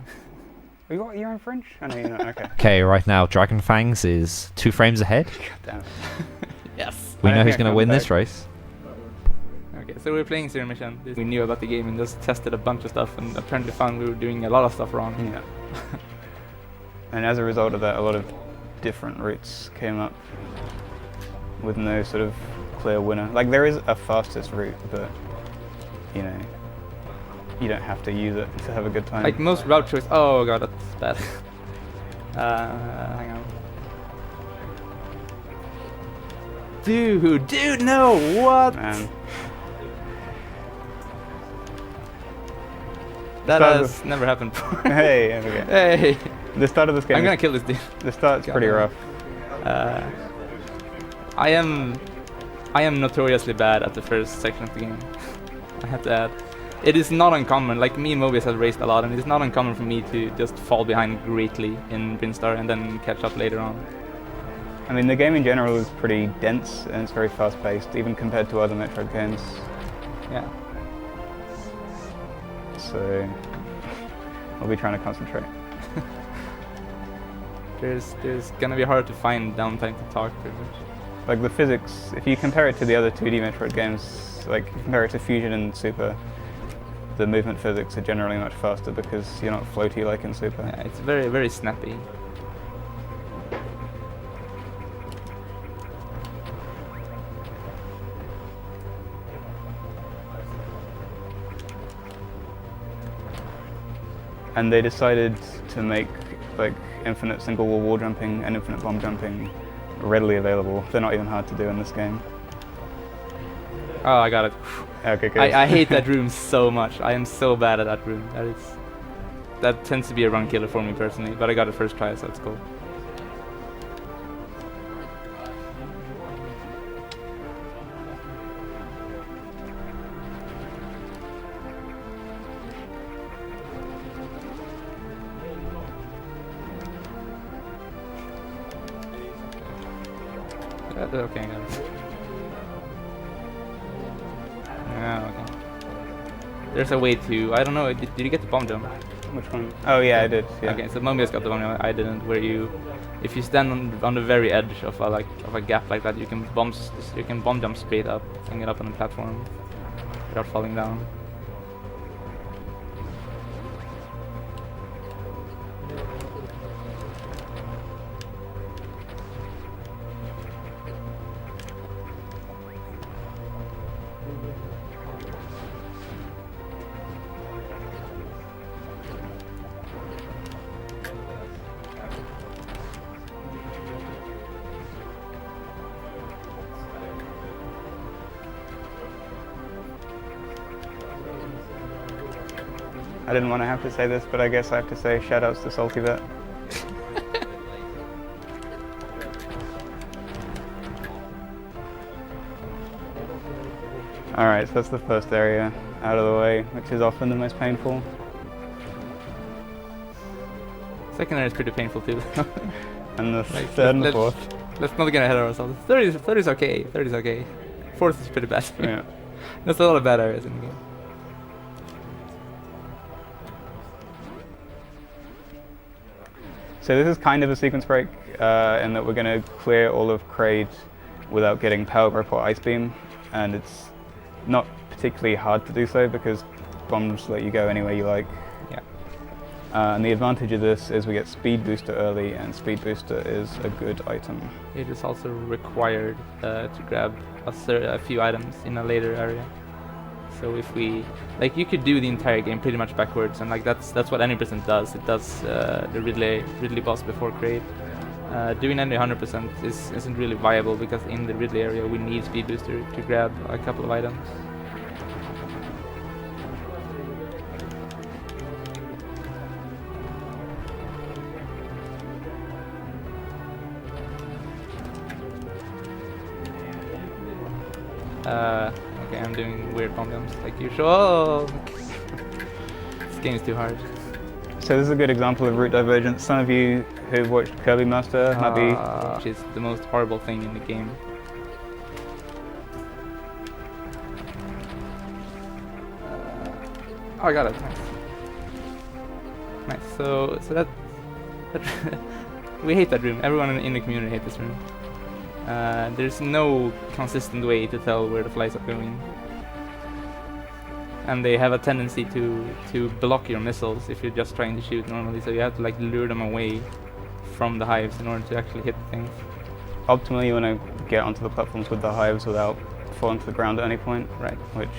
[SPEAKER 2] You got your own French? I know you're not. Okay.
[SPEAKER 1] Okay, right now Dragonfangs is 2 frames ahead.
[SPEAKER 2] God damn it.
[SPEAKER 4] Yes.
[SPEAKER 1] We
[SPEAKER 2] I
[SPEAKER 1] know
[SPEAKER 2] don't
[SPEAKER 1] who's
[SPEAKER 2] think I
[SPEAKER 1] going to
[SPEAKER 2] can
[SPEAKER 1] win
[SPEAKER 2] back.
[SPEAKER 1] this race.
[SPEAKER 4] Okay, so we're playing Zero Mission. We knew about the game and just tested a bunch of stuff, and apparently found we were doing a lot of stuff wrong.
[SPEAKER 2] Yeah. And as a result of that, a lot of different routes came up with no sort of clear winner. Like there is a fastest route, but you know, you don't have to use it to have a good time.
[SPEAKER 4] Like most route choice. Oh god, that's bad. Hang on. Dude, no, what?
[SPEAKER 2] Man.
[SPEAKER 4] That
[SPEAKER 2] Start
[SPEAKER 4] has never happened before.
[SPEAKER 2] Hey, there we go.
[SPEAKER 4] Hey,
[SPEAKER 2] The start of this game.
[SPEAKER 4] I'm gonna kill this dude.
[SPEAKER 2] The start's pretty rough.
[SPEAKER 4] I am I am notoriously bad at the first section of the game. I have to add. It is not uncommon, like me and Mobius have raced a lot, and it's not uncommon for me to just fall behind greatly in Brinstar and then catch up later on.
[SPEAKER 2] I mean, the game in general is pretty dense and it's very fast-paced, even compared to other Metroid games.
[SPEAKER 4] Yeah.
[SPEAKER 2] So I'll be trying to concentrate.
[SPEAKER 4] There's gonna be hard to find downtime to talk pretty much.
[SPEAKER 2] Like the physics, if you compare it to the other 2D Metroid games, like compare it to Fusion and Super, the movement physics are generally much faster because you're not floaty like in Super.
[SPEAKER 4] Yeah, it's very, very snappy.
[SPEAKER 2] And they decided to make like infinite single wall jumping and infinite bomb jumping readily available. They're not even hard to do in this game.
[SPEAKER 4] Oh, I got it.
[SPEAKER 2] Okay, good.
[SPEAKER 4] I hate that room so much. I am so bad at that room. That tends to be a run killer for me personally, but I got it first try, so it's cool. Okay, I got it. Yeah, okay. There's a way to, I don't know, did you get the bomb jump?
[SPEAKER 2] Which one? Oh yeah, I did. Yeah.
[SPEAKER 4] Okay, so Mobius got the bomb jump, I didn't, where if you stand on the very edge of a gap like that, you can bomb jump straight up and get up on the platform without falling down.
[SPEAKER 2] I didn't want to have to say this, but I guess I have to say shoutouts to SaltyVet. Alright, so that's the first area out of the way, which is often the most painful.
[SPEAKER 4] Second area is pretty painful too.
[SPEAKER 2] And the
[SPEAKER 4] Like,
[SPEAKER 2] third and the fourth.
[SPEAKER 4] Let's not get ahead of ourselves. Third is okay. Third is okay. Fourth is pretty bad.
[SPEAKER 2] Yeah.
[SPEAKER 4] There's a lot of bad areas in the game.
[SPEAKER 2] So this is kind of a sequence break in that we're going to clear all of Kraid without getting Power Grip or Ice Beam, and it's not particularly hard to do so because bombs let you go anywhere you like.
[SPEAKER 4] Yeah.
[SPEAKER 2] And the advantage of this is we get Speed Booster early, and Speed Booster is a good item.
[SPEAKER 4] It is also required to grab a few items in a later area. So if we, like, you could do the entire game pretty much backwards, and like that's what any percent does. It does the Ridley boss before Kraid. Doing any 100% isn't really viable because in the Ridley area we need Speed Booster to grab a couple of items. Okay, I'm doing weird bomb jumps like usual. Oh! This game is too hard.
[SPEAKER 2] So this is a good example of route divergence. Some of you who've watched Kirby Master might be...
[SPEAKER 4] Which is the most horrible thing in the game. Oh, I got it. Nice. Nice. So that we hate that room. Everyone in the community hates this room. There's no consistent way to tell where the flies are going. And they have a tendency to block your missiles if you're just trying to shoot normally, so you have to like lure them away from the hives in order to actually hit things.
[SPEAKER 2] Optimally, you want to get onto the platforms with the hives without falling to the ground at any point.
[SPEAKER 4] Right.
[SPEAKER 2] Which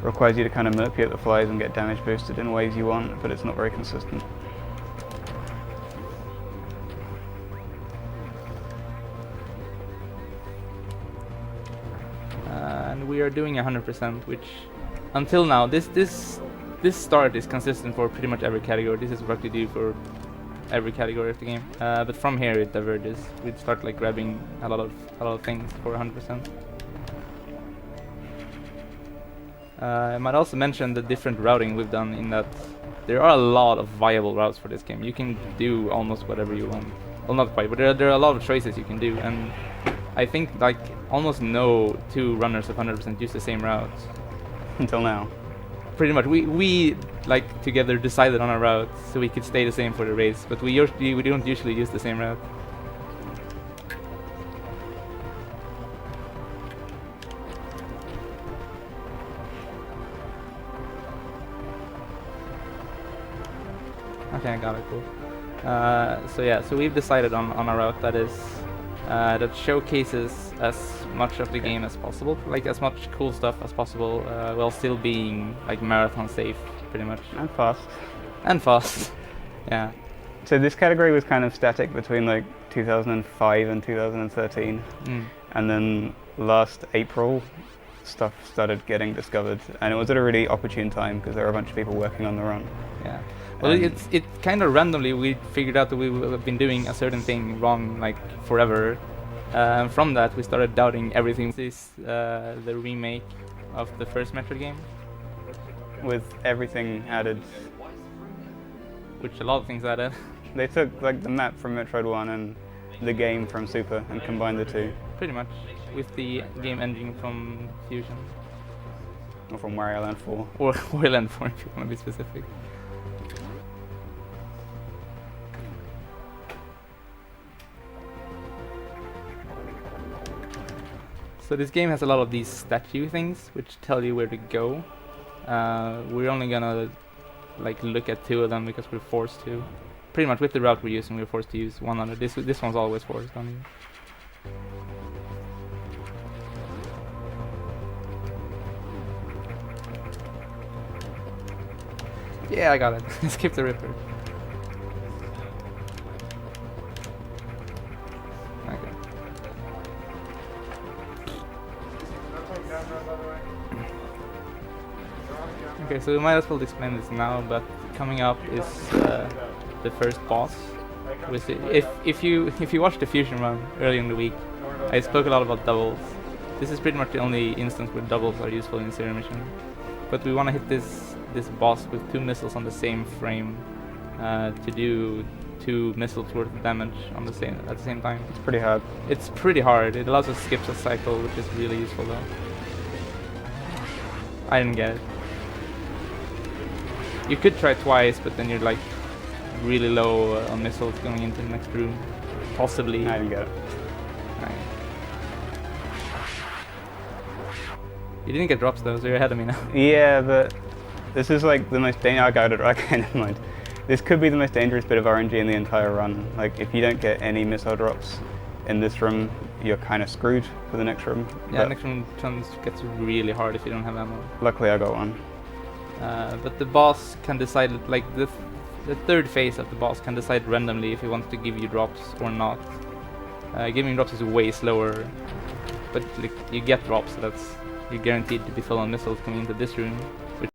[SPEAKER 2] requires you to kind of manipulate the flies and get damage boosted in ways you want, but it's not very consistent.
[SPEAKER 4] And we are doing 100%, which until now this start is consistent for pretty much every category. This is what we do for every category of the game. But from here it diverges. We'd start like grabbing a lot of things for 100%. I might also mention the different routing we've done in that there are a lot of viable routes for this game. You can do almost whatever you want. Well, not quite, but there are a lot of choices you can do, and I think like almost no two runners of 100% use the same routes.
[SPEAKER 2] Until now.
[SPEAKER 4] Pretty much, we like together decided on a route so we could stay the same for the race, but we don't usually use the same route. Okay, I got it, cool. So yeah, so we've decided on a route that is that showcases as much of the game as possible, like as much cool stuff as possible, while still being like marathon safe, pretty much.
[SPEAKER 2] And fast.
[SPEAKER 4] And fast, yeah.
[SPEAKER 2] So this category was kind of static between like 2005 and 2013, and then last April stuff started getting discovered, and it was at a really opportune time because there were a bunch of people working on the run.
[SPEAKER 4] Yeah. Well, it kind of randomly we figured out that we have been doing a certain thing wrong like forever. And from that we started doubting everything. This is the remake of the first Metroid game,
[SPEAKER 2] With everything added.
[SPEAKER 4] which a lot of things added.
[SPEAKER 2] They took like the map from Metroid 1 and the game from Super and combined the two.
[SPEAKER 4] Pretty much, with the game engine from Fusion.
[SPEAKER 2] Or from Wario Land 4.
[SPEAKER 4] Or Wario 4 if you want to be specific. So this game has a lot of these statue things which tell you where to go. We're only gonna like look at 2 of them because we're forced to. Pretty much with the route we're using, we're forced to use one other. This one's always forced on you. Yeah, I got it. Skip the Ripper. Okay. Okay, so we might as well explain this now, but coming up is the first boss. If you watched the Fusion run early in the week, I spoke a lot about doubles. This is pretty much the only instance where doubles are useful in Zero Mission. But we want to hit this boss with 2 missiles on the same frame to do 2 missiles worth of damage on the at the same time.
[SPEAKER 2] It's pretty hard.
[SPEAKER 4] It's pretty hard. It allows us to skip a cycle, which is really useful though. I didn't get it. You could try twice, but then you're like really low on missiles going into the next room. Possibly.
[SPEAKER 2] I didn't get it.
[SPEAKER 4] Right. You didn't get drops though, so you're ahead of me now.
[SPEAKER 2] Yeah, but this is like the most dangerous. I got it right, kind of mind. This could be the most dangerous bit of RNG in the entire run. Like, if you don't get any missile drops in this room, you're kind of screwed for the next room.
[SPEAKER 4] Yeah,
[SPEAKER 2] But
[SPEAKER 4] next room gets really hard if you don't have ammo.
[SPEAKER 2] luckily I got one.
[SPEAKER 4] But the boss can decide, like the third phase of the boss can decide randomly if he wants to give you drops or not. Giving drops is way slower, but like, you get drops, so you're guaranteed to be full on missiles coming into this room.